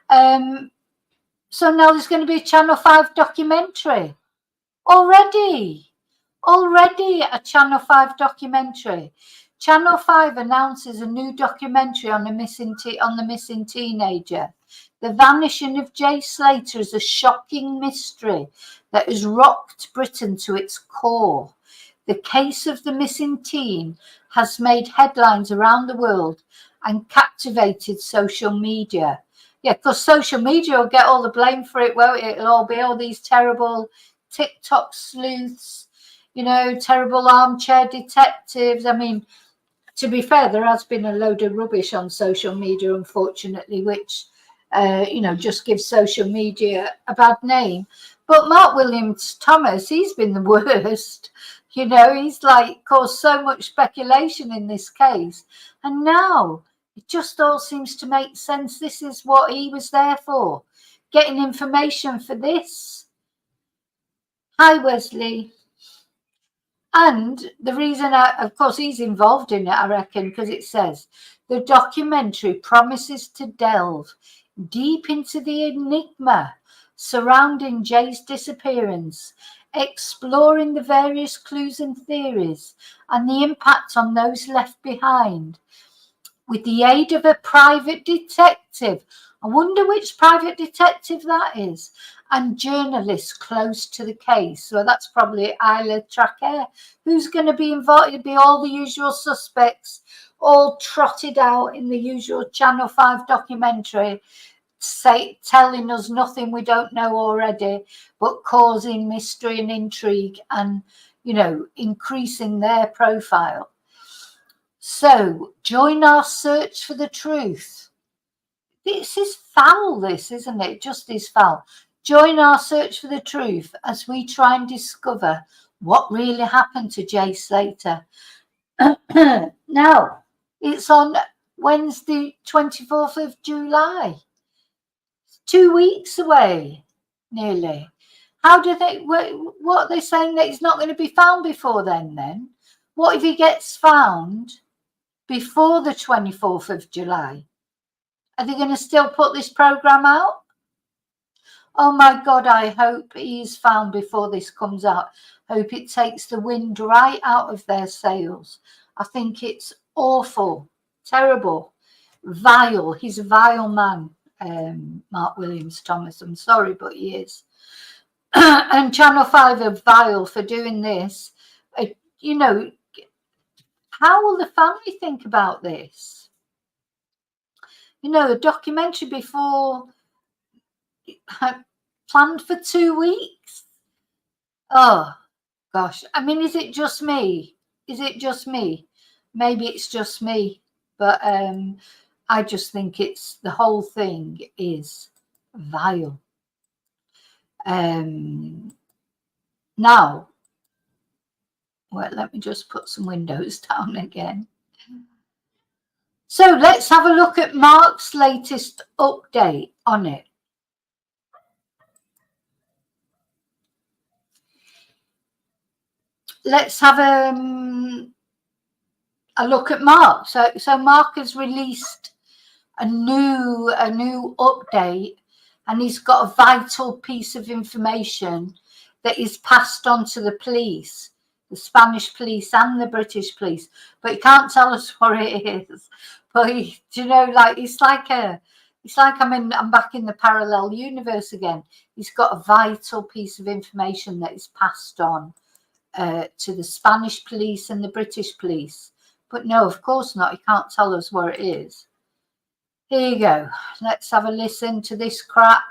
So now there's going to be a Channel 5 documentary. Already a Channel 5 documentary. Channel 5 announces a new documentary on the missing teenager. The vanishing of Jay Slater is a shocking mystery that has rocked Britain to its core. The case of the missing teen has made headlines around the world and captivated social media. Yeah, because social media will get all the blame for it, won't it? It'll all be all these terrible TikTok sleuths, you know, terrible armchair detectives. I mean, to be fair, there has been a load of rubbish on social media, unfortunately, which, you know, just gives social media a bad name. But Mark Williams Thomas, he's been the worst. You know, he's like caused so much speculation in this case. And now it just all seems to make sense. This is what he was there for, getting information for this. Hi, Wesley. And the reason, of course, he's involved in it, I reckon, because it says the documentary promises to delve deep into the enigma surrounding Jay's disappearance, exploring the various clues and theories and the impact on those left behind. With the aid of a private detective, I wonder which private detective that is, and journalists close to the case. So that's probably Isla Traquair. Who's going to be involved? It'll be all the usual suspects, all trotted out in the usual Channel 5 documentary, telling us nothing we don't know already, but causing mystery and intrigue and, you know, increasing their profile. So join our search for the truth. This is foul, this, isn't it? Just is foul. Join our search for the truth as we try and discover what really happened to Jay Slater. Now, it's on Wednesday, 24th of July. 2 weeks away, nearly. How do they, what are they saying that he's not going to be found before then? What if he gets found before the 24th of July? Are they going to still put this program out? Oh my God, I hope he's found before this comes out. Hope it takes the wind right out of their sails. I think it's awful, terrible, vile. He's a vile man, Mark Williams-Thomas. I'm sorry, but he is. And Channel 5 are vile for doing this. You know, how will the family think about this? You know, a documentary before, planned for 2 weeks. Oh, gosh. I mean, is it just me? Is it just me? Maybe it's just me. But I just think it's, the whole thing is vile. Now, well, let me just put some windows down again. So let's have a look at Mark's latest update on it. Let's have a look at Mark. So Mark has released a new update, and he's got a vital piece of information that is passed on to the police, the Spanish police and the British police, but he can't tell us what it is. But he, you know, like it's like I'm back in the parallel universe again. He's got a vital piece of information that is passed on to the Spanish police and the British police. But no, of course not. He can't tell us where it is. Here you go. Let's have a listen to this crap.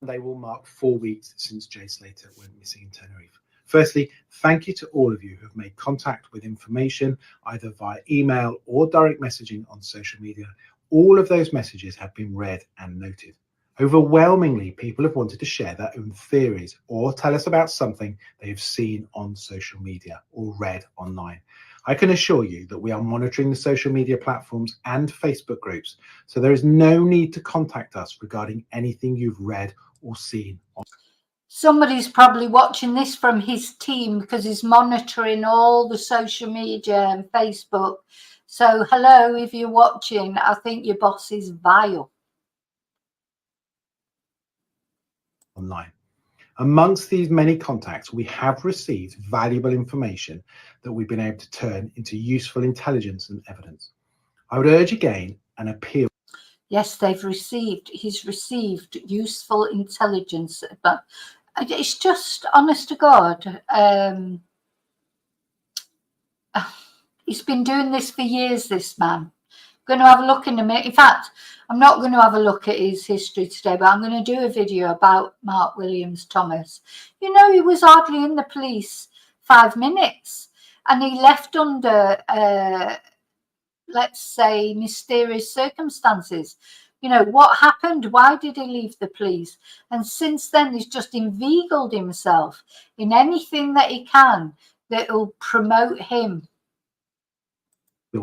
They will mark 4 weeks since Jay Slater went missing in Tenerife. Firstly, thank you to all of you who have made contact with information, either via email or direct messaging on social media. All of those messages have been read and noted. Overwhelmingly, people have wanted to share their own theories or tell us about something they have seen on social media or read online. I can assure you that we are monitoring the social media platforms and Facebook groups, so there is no need to contact us regarding anything you've read or seen. Somebody's probably watching this from his team because he's monitoring all the social media and Facebook. So hello, if you're watching, I think your boss is vile. Online. Amongst these many contacts, we have received valuable information that we've been able to turn into useful intelligence and evidence. I would urge again an appeal. Yes, he's received useful intelligence, but it's just, honest to God, he's been doing this for years, this man. I'm going to have a look in a minute. In fact, I'm not going to have a look at his history today, but I'm going to do a video about Mark Williams-Thomas. You know, he was hardly in the police 5 minutes, and he left under, let's say, mysterious circumstances. You know, what happened? Why did he leave the police? And since then, he's just inveigled himself in anything that he can that will promote him.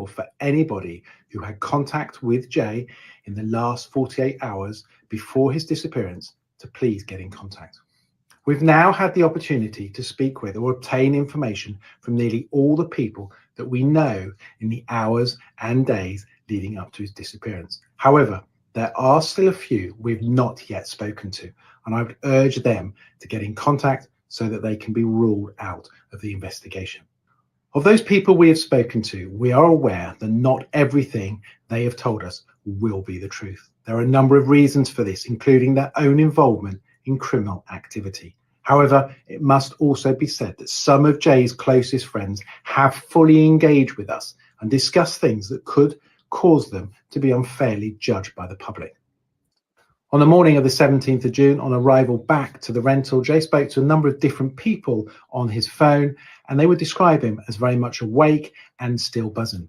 For anybody who had contact with Jay in the last 48 hours before his disappearance to please get in contact. We've now had the opportunity to speak with or obtain information from nearly all the people that we know in the hours and days leading up to his disappearance. However, there are still a few we've not yet spoken to, and I would urge them to get in contact so that they can be ruled out of the investigation. Of those people we have spoken to, we are aware that not everything they have told us will be the truth. There are a number of reasons for this, including their own involvement in criminal activity. However, it must also be said that some of Jay's closest friends have fully engaged with us and discussed things that could cause them to be unfairly judged by the public. On the morning of the 17th of June, on arrival back to the rental, Jay spoke to a number of different people on his phone, and they would describe him as very much awake and still buzzing.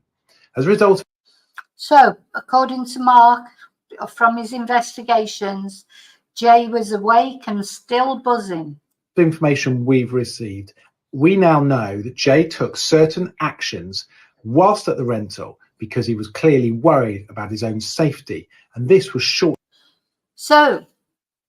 As a result, So, according to Mark, from his investigations, Jay was awake and still buzzing. The information we've received, we now know that Jay took certain actions whilst at the rental because he was clearly worried about his own safety, and this was short. So,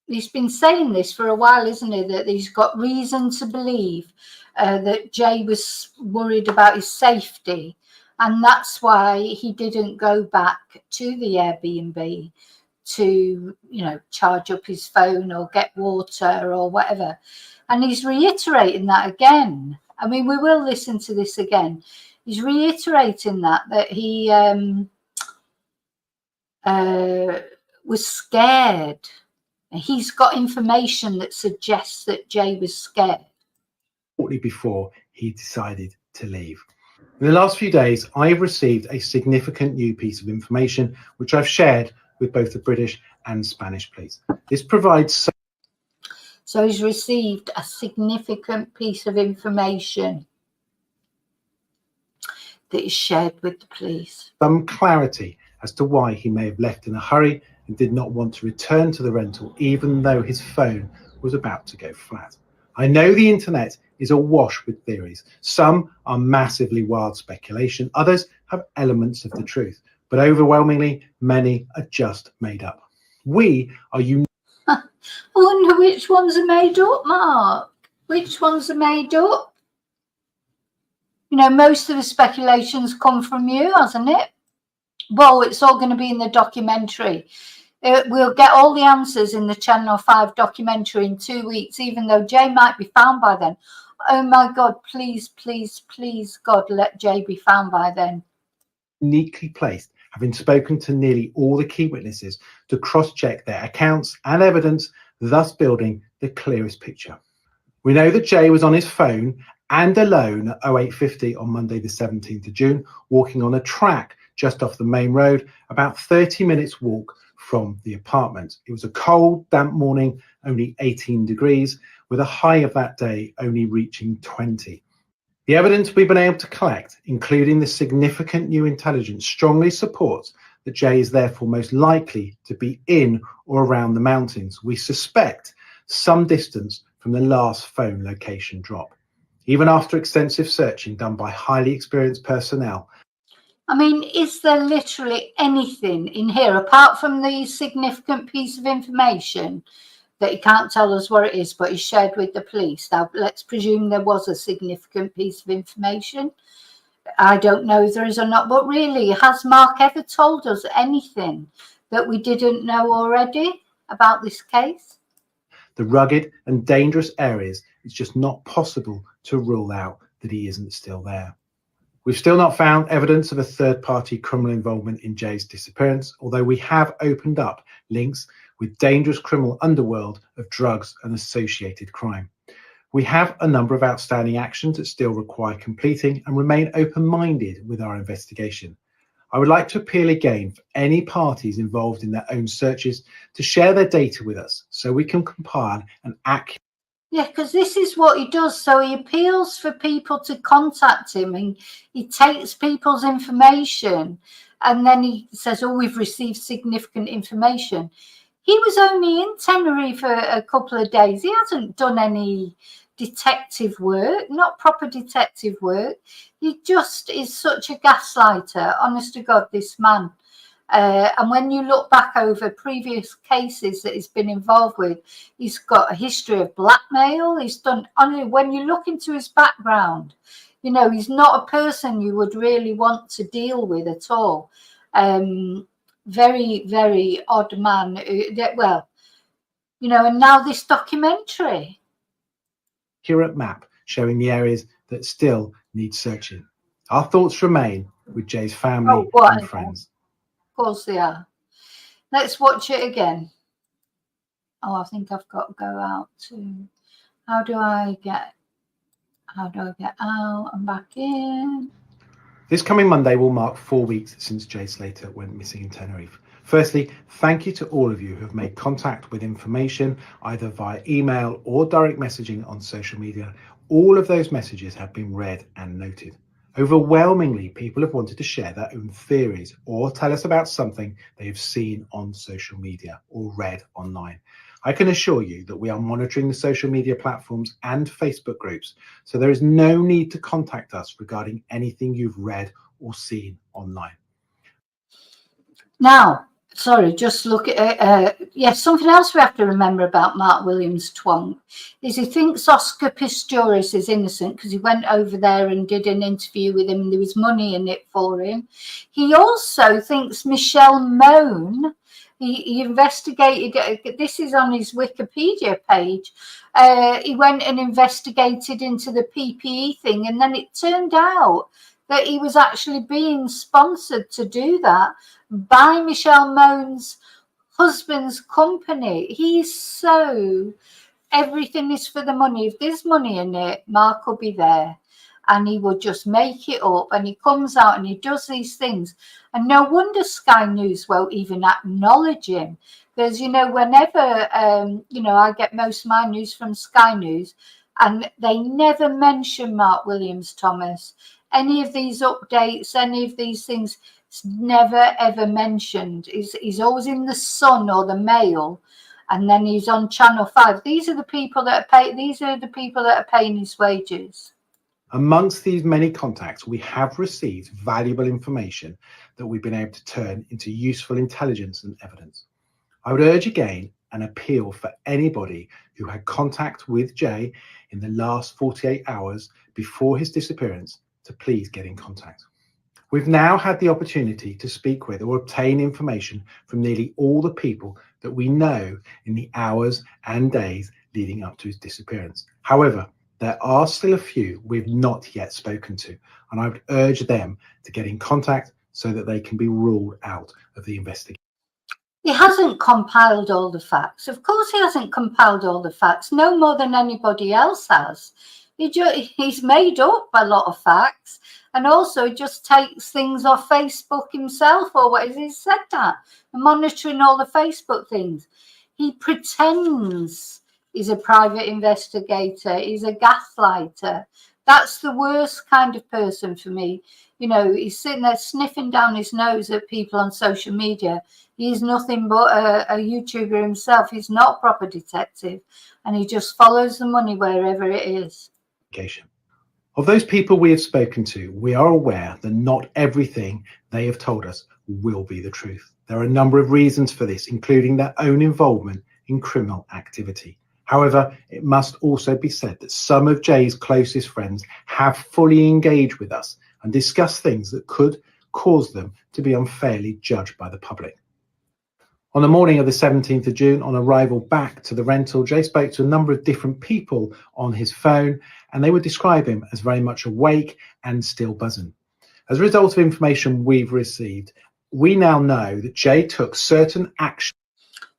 he's been saying this for a while, isn't he? That he's got reason to believe that Jay was worried about his safety, and that's why he didn't go back to the Airbnb to, charge up his phone or get water or whatever. And he's reiterating that again. I mean, we will listen to this again. He's reiterating that he was scared. He's got information that suggests that Jay was scared. Shortly before he decided to leave. In the last few days, I've received a significant new piece of information, which I've shared with both the British and Spanish police. This provides So he's received a significant piece of information that is shared with the police. Some clarity as to why he may have left in a hurry and did not want to return to the rental, even though his phone was about to go flat. I know the internet is awash with theories. Some are massively wild speculation. Others have elements of the truth. But overwhelmingly, many are just made up. We are unique. I wonder which ones are made up, Mark. Which ones are made up? Most of the speculations come from you, hasn't it? Well, it's all going to be in the documentary. We'll get all the answers in the Channel 5 documentary in 2 weeks, even though Jay might be found by then. Oh my God, please, please, please, God, let Jay be found by then. Uniquely placed, having spoken to nearly all the key witnesses to cross-check their accounts and evidence, thus building the clearest picture. We know that Jay was on his phone and alone at 08:50 on Monday the 17th of June, walking on a track just off the main road, about 30 minutes walk from the apartment. It was a cold, damp morning, only 18 degrees, with a high of that day only reaching 20. The evidence we've been able to collect, including the significant new intelligence, strongly supports that Jay is therefore most likely to be in or around the mountains. We suspect some distance from the last phone location drop. Even after extensive searching done by highly experienced personnel. I mean, is there literally anything in here apart from the significant piece of information that he can't tell us what it is, but he's shared with the police? Now, let's presume there was a significant piece of information. I don't know if there is or not, but really, has Mark ever told us anything that we didn't know already about this case? The rugged and dangerous areas, it's just not possible to rule out that he isn't still there. We've still not found evidence of a third-party criminal involvement in Jay's disappearance, although we have opened up links with dangerous criminal underworld of drugs and associated crime. We have a number of outstanding actions that still require completing and remain open-minded with our investigation. I would like to appeal again for any parties involved in their own searches to share their data with us so we can compile an accurate. Yeah, because this is what he does. So he appeals for people to contact him and he takes people's information and then he says, oh, we've received significant information. He was only in Tenerife for a couple of days. He hasn't done any detective work, not proper detective work. He just is such a gaslighter. Honest to God, this man. And when you look back over previous cases that he's been involved with, he's got a history of blackmail. He's done, only when you look into his background, you know, he's not a person you would really want to deal with at all. Very, very odd man. Well, you know, and now this documentary. Accurate map showing the areas that still need searching. Our thoughts remain with Jay's family and friends. Of course they are. Let's watch it again. Oh, I think I've got to go out to. How do I get out and back in? This coming Monday will mark 4 weeks since Jay Slater went missing in Tenerife. Firstly, thank you to all of you who have made contact with information, either via email or direct messaging on social media. All of those messages have been read and noted. Overwhelmingly, people have wanted to share their own theories or tell us about something they have seen on social media or read online. I can assure you that we are monitoring the social media platforms and Facebook groups, so there is no need to contact us regarding anything you've read or seen online. Now, sorry, just look at yes, something else we have to remember about Mark Williams Twonk is he thinks Oscar Pistorius is innocent because he went over there and did an interview with him and there was money in it for him. He also thinks Michelle Mone, he investigated, this is on his Wikipedia page, he went and investigated into the PPE thing, and then it turned out that he was actually being sponsored to do that by Michelle Mone's husband's company. He's so, everything is for the money. If there's money in it, Mark will be there. And he would just make it up, and he comes out and he does these things. And no wonder Sky News won't even acknowledge him. Because, you know, whenever, you know, I get most of my news from Sky News, and they never mention Mark Williams Thomas. Any of these updates, any of these things, it's never, ever mentioned. He's always in the Sun or the Mail, and then he's on Channel 5. These are the people that are paying, these are the people that are paying his wages. Amongst these many contacts, we have received valuable information that we've been able to turn into useful intelligence and evidence. I would urge again an appeal for anybody who had contact with Jay in the last 48 hours before his disappearance to please get in contact. We've now had the opportunity to speak with or obtain information from nearly all the people that we know in the hours and days leading up to his disappearance. However, there are still a few we've not yet spoken to, and I would urge them to get in contact so that they can be ruled out of the investigation. He hasn't compiled all the facts. Of course he hasn't compiled all the facts, no more than anybody else has. He's made up a lot of facts, and also just takes things off Facebook himself, or what is he said that, monitoring all the Facebook things. He pretends he's a private investigator. He's a gaslighter. That's the worst kind of person for me. You know, he's sitting there sniffing down his nose at people on social media. He's nothing but a YouTuber himself. He's not a proper detective, and he just follows the money wherever it is. Of those people we have spoken to, we are aware that not everything they have told us will be the truth. There are a number of reasons for this, including their own involvement in criminal activity. However, it must also be said that some of Jay's closest friends have fully engaged with us and discussed things that could cause them to be unfairly judged by the public. On the morning of the 17th of June, on arrival back to the rental, Jay spoke to a number of different people on his phone, and they would describe him as very much awake and still buzzing. As a result of information we've received, we now know that Jay took certain action.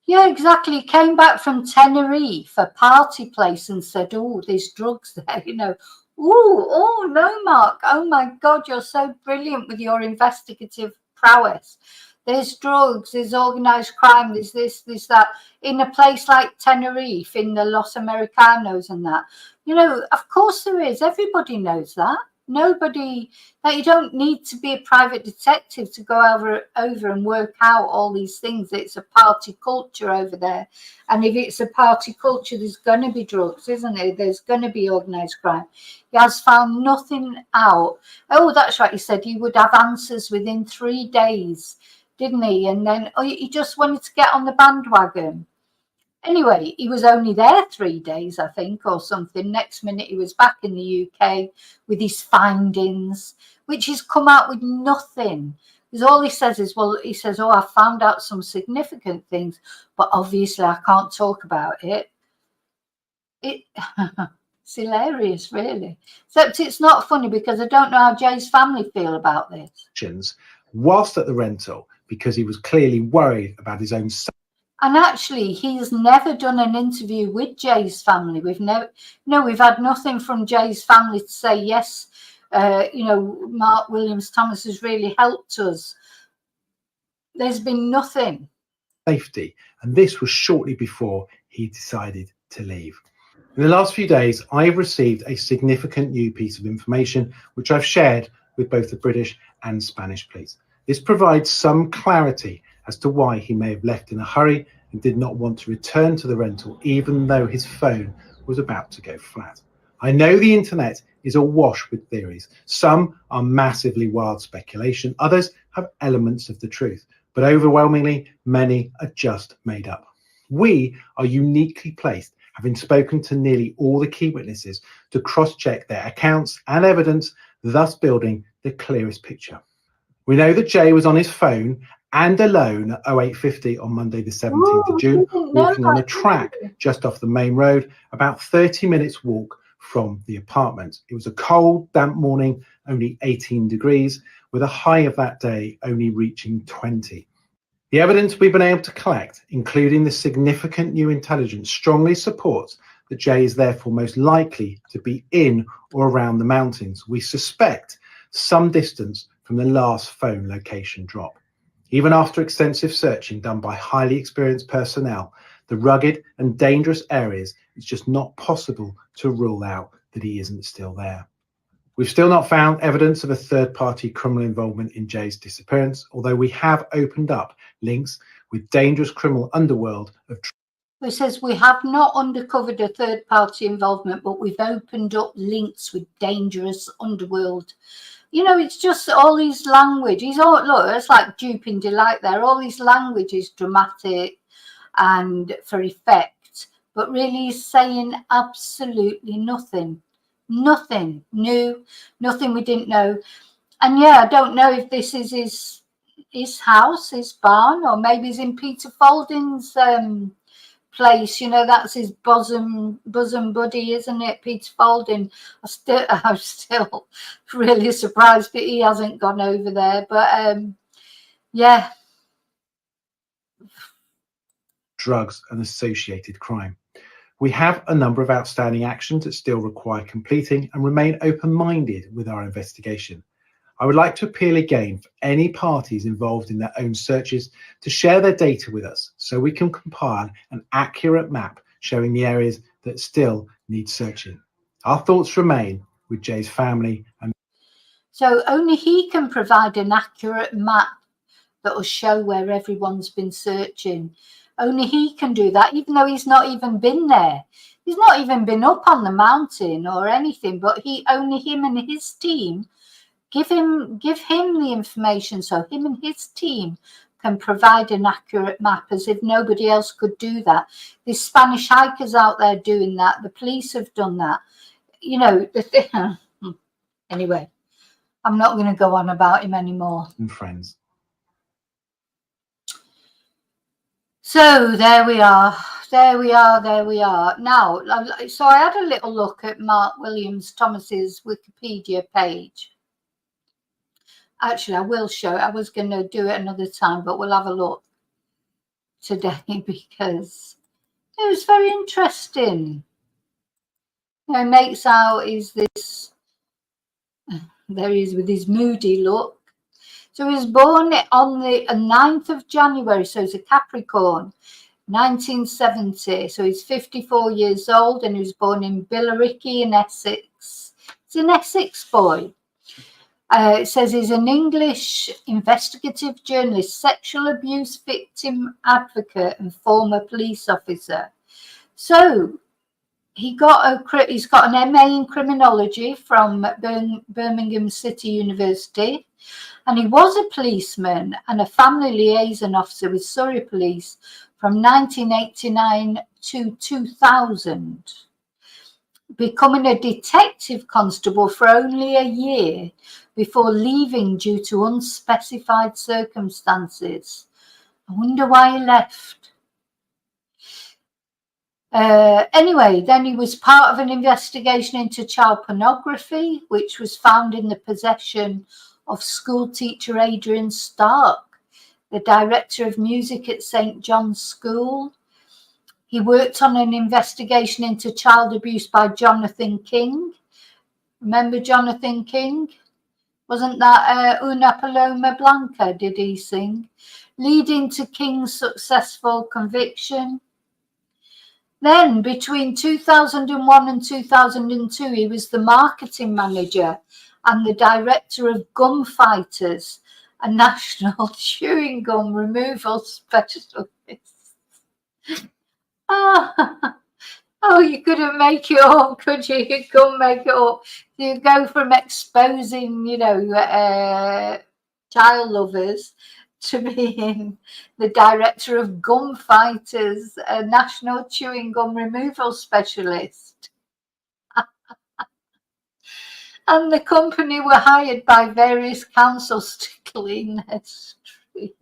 Yeah, exactly. He came back from Tenerife, a party place, and said, oh, there's drugs there, you know. Oh, no, Mark. Oh, my God, you're so brilliant with your investigative prowess. There's drugs, there's organised crime, there's this, that. In a place like Tenerife, in the Los Americanos and that. You know, of course there is. Everybody knows that. Nobody, that you don't need to be a private detective to go over and work out all these things. It's a party culture over there. And if it's a party culture, there's going to be drugs, isn't there? There's going to be organised crime. He has found nothing out. Oh, that's right. He said he would have answers within 3 days. didn't he? And then he just wanted to get on the bandwagon. Anyway, he was only there 3 days, I think, or something. Next minute, he was back in the UK with his findings, which he's come out with nothing. Because all he says is, well, he says, oh, I found out some significant things, but obviously I can't talk about it. It's hilarious, really. Except it's not funny because I don't know how Jay's family feel about this. Whilst at the rental, because he was clearly worried about his own safety. And actually, he's never done an interview with Jay's family. We've had nothing from Jay's family to say, yes, Mark Williams Thomas has really helped us. There's been nothing. Safety. And this was shortly before he decided to leave. In the last few days, I've received a significant new piece of information, which I've shared with both the British and Spanish police. This provides some clarity as to why he may have left in a hurry and did not want to return to the rental, even though his phone was about to go flat. I know the internet is awash with theories. Some are massively wild speculation. Others have elements of the truth, but overwhelmingly, many are just made up. We are uniquely placed, having spoken to nearly all the key witnesses, to cross-check their accounts and evidence, thus building the clearest picture. We know that Jay was on his phone and alone at 08:50 on Monday the 17th of June, walking on a track just off the main road, about 30 minutes walk from the apartment. It was a cold, damp morning, only 18 degrees, with a high of that day only reaching 20. The evidence we've been able to collect, including the significant new intelligence, strongly supports that Jay is therefore most likely to be in or around the mountains. We suspect some distance from the last phone location drop. Even after extensive searching done by highly experienced personnel, the rugged and dangerous areas, it's just not possible to rule out that he isn't still there. We've still not found evidence of a third-party criminal involvement in Jay's disappearance, although we have opened up links with dangerous criminal underworld of. It says we have not uncovered a third-party involvement, but we've opened up links with dangerous underworld. It's just all these language. Look, it's like duping delight there. All these language is dramatic and for effect, but really he's saying absolutely nothing. Nothing new, nothing we didn't know. And yeah, I don't know if this is his house, his barn, or maybe he's in Peter Folding's place. That's his bosom buddy, isn't it, Peter Folding? I'm still really surprised that he hasn't gone over there. But yeah. Drugs and associated crime. We have a number of outstanding actions that still require completing and remain open-minded with our investigation. I would like to appeal again for any parties involved in their own searches to share their data with us so we can compile an accurate map showing the areas that still need searching. Our thoughts remain with Jay's family. So only he can provide an accurate map that will show where everyone's been searching. Only he can do that, even though he's not even been there. He's not even been up on the mountain or anything, but only him and his team give him the information so him and his team can provide an accurate map, as if nobody else could do that. There's Spanish hikers out there doing that. The police have done that. Anyway, I'm not going to go on about him anymore. And friends. So there we are. Now, so I had a little look at Mark Williams Thomas's Wikipedia page. Actually, I will show it. I was going to do it another time, but we'll have a look today because it was very interesting. Makes out is this. There he is with his moody look. So he was born on the 9th of January, so he's a Capricorn, 1970. So he's 54 years old and he was born in Billericay in Essex. He's an Essex boy. It says he's an English investigative journalist, sexual abuse victim advocate and former police officer. So he's got an MA in criminology from Birmingham City University, and he was a policeman and a family liaison officer with Surrey Police from 1989 to 2000, becoming a detective constable for only a year before leaving due to unspecified circumstances. I wonder why he left. Anyway, then he was part of an investigation into child pornography, which was found in the possession of school teacher Adrian Stark, the director of music at St. John's School. He worked on an investigation into child abuse by Jonathan King. Remember Jonathan King? Wasn't that Una Paloma Blanca did he sing? Leading to King's successful conviction. Then between 2001 and 2002, he was the marketing manager and the director of Gum Fighters, a national chewing gum removal specialist. Oh, you couldn't make it up, could you? You couldn't make it up. You go from exposing, child lovers to being the director of Gum Fighters, a national chewing gum removal specialist. And the company were hired by various councils to clean their streets.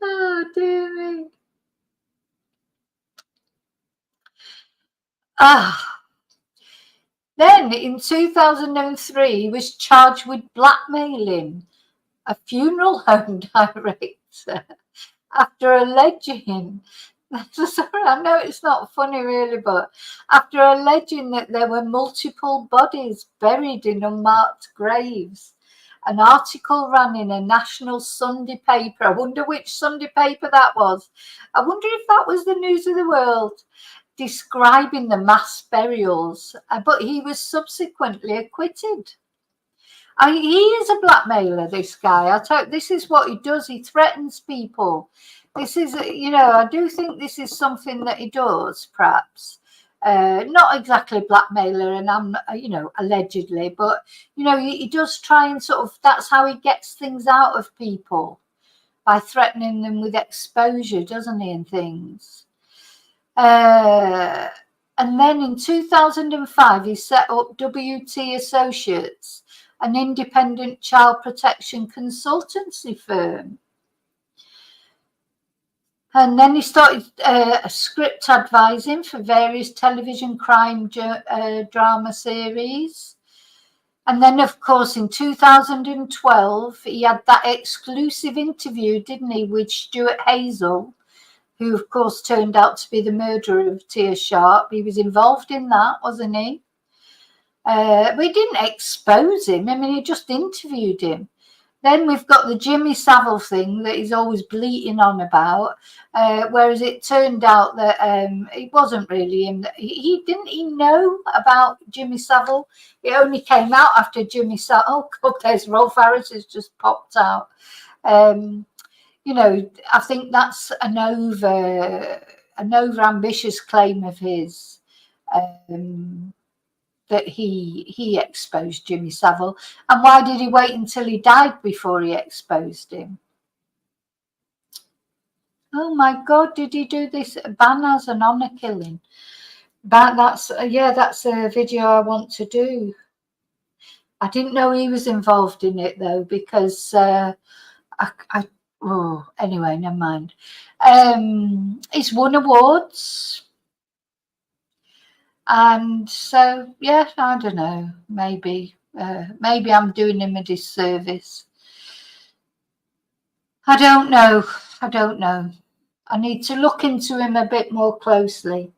Oh, dear me. Then in 2003, he was charged with blackmailing a funeral home director after alleging, sorry, I know it's not funny really, but after alleging that there were multiple bodies buried in unmarked graves. An article ran in a national Sunday paper. I wonder which Sunday paper that was. I wonder if that was the News of the World, describing the mass burials, but he was subsequently acquitted. He is a blackmailer, this guy. This is what he does. He threatens people. This is, I do think this is something that he does, perhaps. Not exactly blackmailer, and I'm, allegedly, but, he does try and sort of, that's how he gets things out of people, by threatening them with exposure, doesn't he, and things. And then in 2005, he set up WT Associates, an independent child protection consultancy firm. And then he started script advising for various television crime drama series. And then, of course, in 2012, he had that exclusive interview, didn't he, with Stuart Hazel, who, of course, turned out to be the murderer of Tia Sharp. He was involved in that, wasn't he? But he didn't expose him. I mean, he just interviewed him. Then we've got the Jimmy Savile thing that he's always bleating on about, whereas it turned out that it wasn't really him. He didn't know about Jimmy Savile. It only came out after Jimmy Savile. Oh, God, there's Rolf Harris has just popped out. I think that's an over-ambitious claim of his. That he exposed Jimmy Savile. And why did he wait until he died before he exposed him? Oh my God, did he do this? Ban as an honour killing. That's a video I want to do. I didn't know he was involved in it though, because anyway, never mind. He's won awards. And so, yeah, I don't know. Maybe I'm doing him a disservice. I don't know. I need to look into him a bit more closely.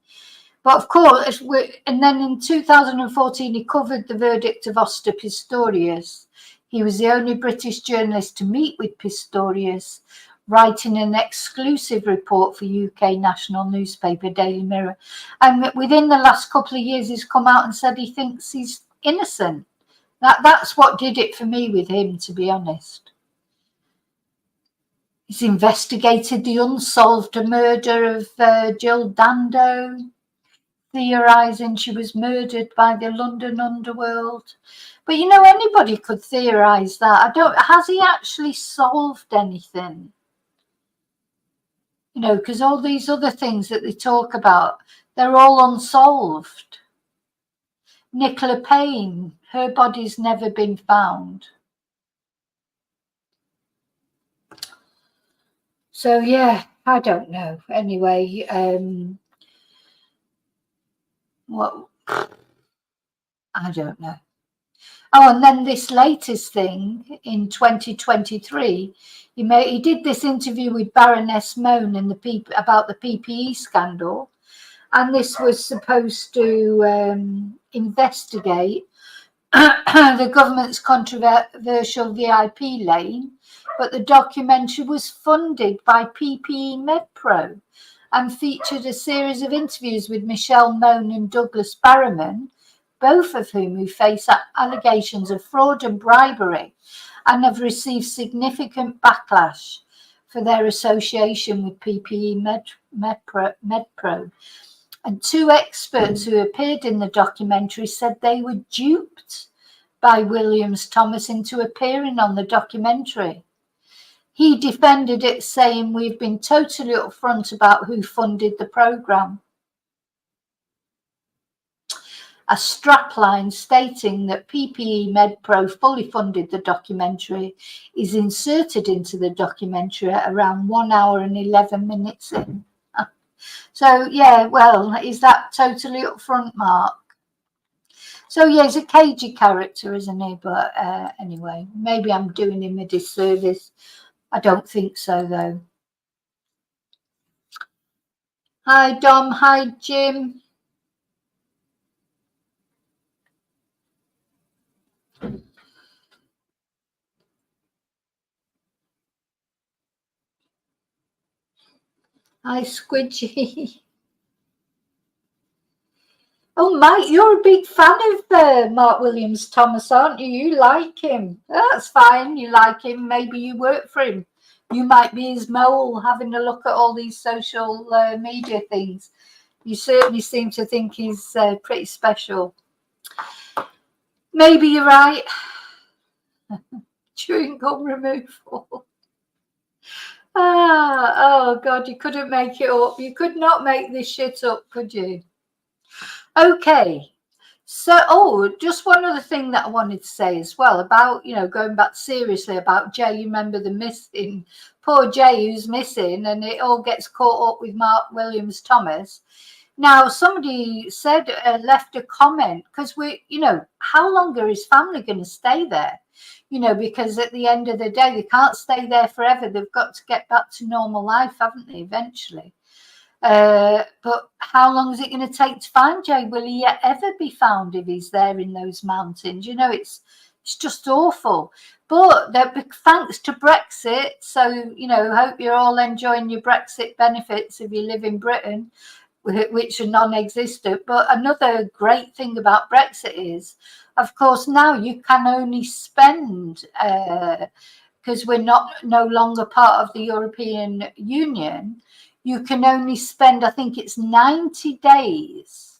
But of course, and then in 2014, he covered the verdict of Oscar Pistorius. He was the only British journalist to meet with Pistorius, writing an exclusive report for UK national newspaper Daily Mirror. And within the last couple of years, he's come out and said he thinks he's innocent. That's what did it for me with him, to be honest. He's investigated the unsolved murder of Jill Dando, theorising she was murdered by the London underworld. But you know, anybody could theorise that. Has he actually solved anything? You know, because all these other things that they talk about, they're all unsolved. Nicola Payne, her body's never been found. So yeah, I don't know. Anyway, what? I don't know. Oh, and then this latest thing in 2023, he did this interview with Baroness Mone about the PPE scandal, and this was supposed to investigate the government's controversial VIP lane, but the documentary was funded by PPE MedPro and featured a series of interviews with Michelle Mone and Douglas Barrowman, both of whom face allegations of fraud and bribery and have received significant backlash for their association with PPE MedPro. And two experts who appeared in the documentary said they were duped by Williams Thomas into appearing on the documentary. He defended it, saying, "We've been totally upfront about who funded the programme." A strapline stating that PPE MedPro fully funded the documentary is inserted into the documentary at around 1 hour and 11 minutes in. So, yeah, well, is that totally upfront, Mark? So, yeah, he's a cagey character, isn't he? But anyway, maybe I'm doing him a disservice. I don't think so, though. Hi, Dom. Hi, Jim. Hi, Squidgy. Oh, Mike, you're a big fan of Mark Williams Thomas, aren't you? You like him. That's fine. You like him. Maybe you work for him. You might be his mole, having a look at all these social media things. You certainly seem to think he's pretty special. Maybe you're right. Chewing gum removal. Oh, God, you couldn't make it up. You could not make this shit up, could you? Okay. So, just one other thing that I wanted to say as well about, you know, going back seriously about Jay. You remember the missing, poor Jay who's missing, and it all gets caught up with Mark Williams Thomas. Now, somebody said, left a comment, because you know, how long are his family going to stay there? You know, because at the end of the day, they can't stay there forever. They've got to get back to normal life, haven't they, eventually? But how long is it going to take to find Jay? Will he ever be found if he's there in those mountains? You know, it's just awful. But thanks to Brexit, so, you know, hope you're all enjoying your Brexit benefits if you live in Britain, which are non-existent. But another great thing about Brexit is, of course, now you can only spend, because we're no longer part of the European Union, you can only spend, I think it's 90 days.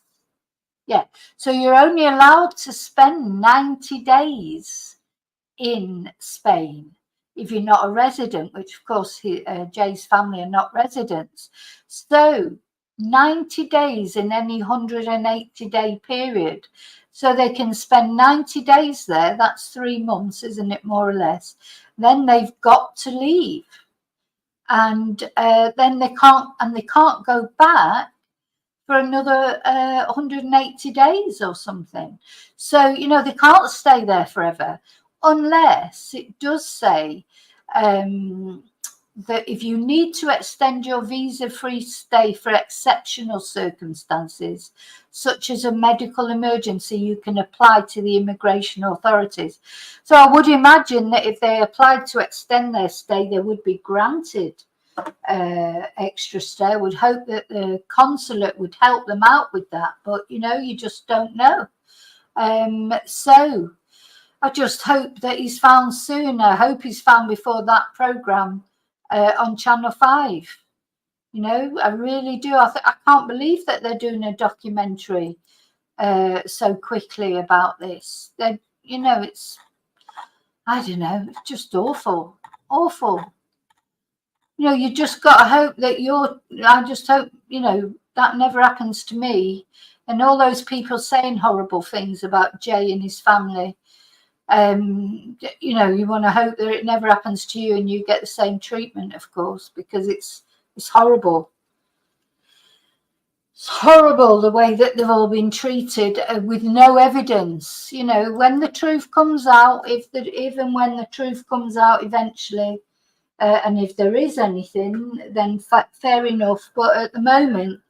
Yeah, so you're only allowed to spend 90 days in Spain if you're not a resident, which of course Jay's family are not residents. So 90 days in any 180-day period. So they can spend 90 days there. That's 3 months, isn't it, more or less? Then they've got to leave. And then they can't go back for another 180 days or something. So, you know, they can't stay there forever, unless it does say that if you need to extend your visa-free stay for exceptional circumstances, such as a medical emergency, you can apply to the immigration authorities. So I would imagine that if they applied to extend their stay, they would be granted extra stay. I would hope that the consulate would help them out with that, but, you know, you just don't know. So I just hope that he's found soon. I hope he's found before that programme on Channel 5. You know, I really do. I can't believe that they're doing a documentary so quickly about this. They, you know, it's, I don't know, it's just awful, awful. You know, you just got to hope that I just hope, you know, that never happens to me. And all those people saying horrible things about Jay and his family, you know, you want to hope that it never happens to you and you get the same treatment, of course, because it's horrible. It's horrible the way that they've all been treated with no evidence. You know, when the truth comes out, even when the truth comes out eventually, and if there is anything, then fair enough. But at the moment,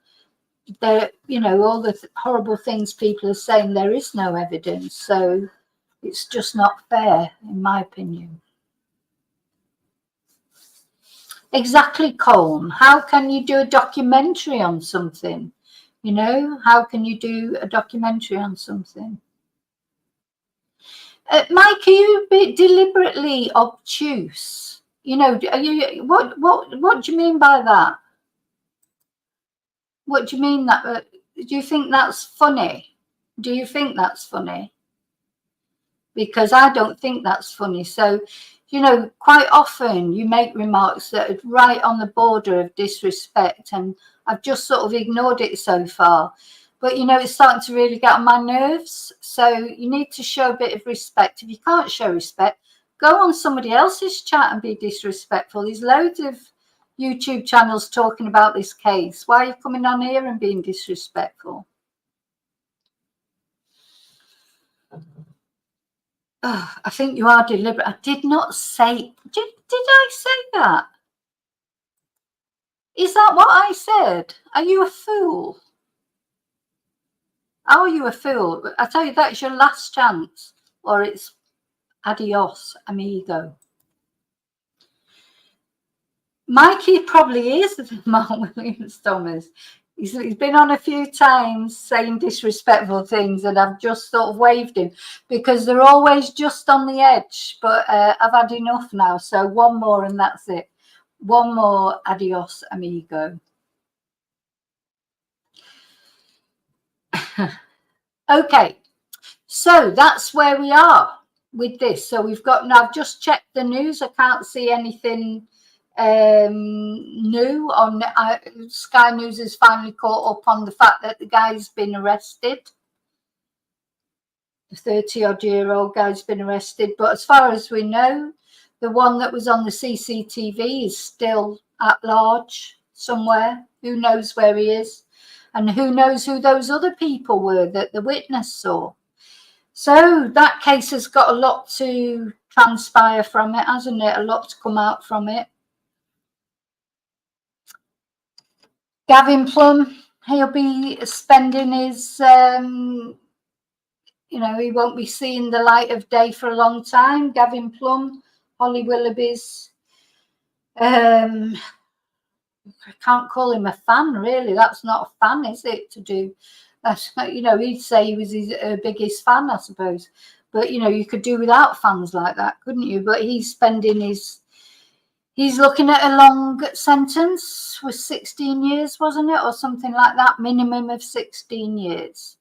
you know, all the horrible things people are saying, there is no evidence. So it's just not fair, in my opinion. Exactly, Colm. How can you do a documentary on something? You know, how can you do a documentary on something? Mike, are you a bit deliberately obtuse? You know, are you, what do you mean by that? What do you mean that? Do you think that's funny? Do you think that's funny? Because I don't think that's funny. So, you know, quite often you make remarks that are right on the border of disrespect, and I've just sort of ignored it so far. But, you know, it's starting to really get on my nerves. So you need to show a bit of respect. If you can't show respect, go on somebody else's chat and be disrespectful. There's loads of YouTube channels talking about this case. Why are you coming on here and being disrespectful? Oh, I think you are deliberate. I did not say. Did I say that? Is that what I said? Are you a fool? Are you a fool? I tell you, that's your last chance, or it's adios, amigo. Mikey probably is Mark Williams Thomas. He's been on a few times saying disrespectful things, and I've just sort of waved him because they're always just on the edge. But I've had enough now. So one more and that's it. One more, adios, amigo. Okay, so that's where we are with this. So we've got, now I've just checked the news. I can't see anything new on Sky News has finally caught up on the fact that the guy's been arrested. The 30-odd-year-old guy's been arrested, but as far as we know, the one that was on the CCTV is still at large somewhere. Who knows where he is, and who knows who those other people were that the witness saw. So that case has got a lot to transpire from it, hasn't it? A lot to come out from it. Gavin Plumb, he'll be spending his, you know, he won't be seeing the light of day for a long time. Gavin Plumb, Holly Willoughby's, I can't call him a fan, really. That's not a fan, is it, to do? That's, you know, he'd say he was his biggest fan, I suppose. But, you know, you could do without fans like that, couldn't you? But he's spending his... He's looking at a long sentence, was 16 years, wasn't it? Or something like that, minimum of 16 years.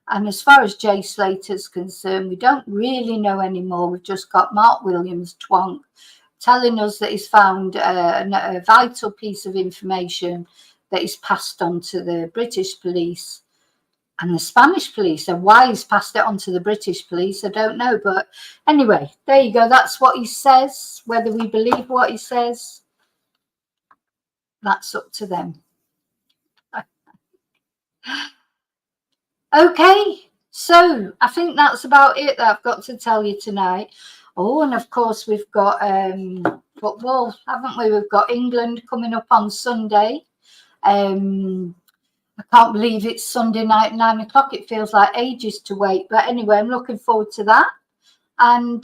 And as far as Jay Slater's concerned, we don't really know anymore. We've just got Mark Williams twonk telling us that he's found a vital piece of information that is passed on to the British police and the Spanish police. And why he's passed it on to the British police, I don't know. But anyway, there you go. That's what he says. Whether we believe what he says, that's up to them. Okay, so I think that's about it that I've got to tell you tonight. Oh, and of course we've got football, haven't we? We've got England coming up on Sunday. I can't believe it's Sunday night, 9 o'clock. It feels like ages to wait. But anyway, I'm looking forward to that. And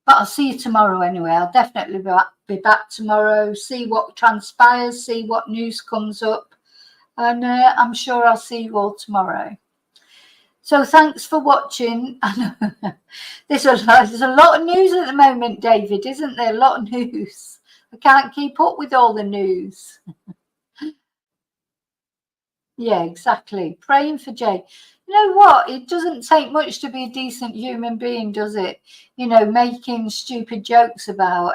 but I'll see you tomorrow anyway. I'll definitely be back tomorrow, see what transpires, see what news comes up. And I'm sure I'll see you all tomorrow. So thanks for watching. There's a lot of news at the moment, David, isn't there? A lot of news. I can't keep up with all the news. Yeah, exactly. Praying for Jay. You know what? It doesn't take much to be a decent human being, does it? You know, making stupid jokes about,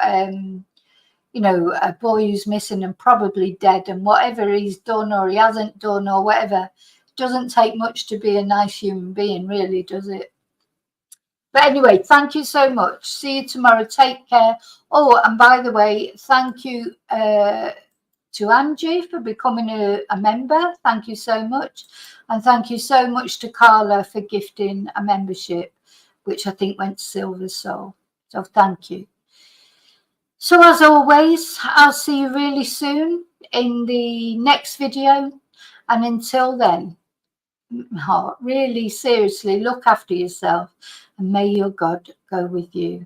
you know, a boy who's missing and probably dead and whatever he's done or he hasn't done or whatever. Doesn't take much to be a nice human being, really, does it? But anyway, thank you so much. See you tomorrow. Take care. Oh, and by the way, thank you to Angie for becoming a member. Thank you so much. And thank you so much to Carla for gifting a membership, which I think went to Silver Soul. So thank you. So as always, I'll see you really soon in the next video. And until then, really seriously look after yourself and may your God go with you.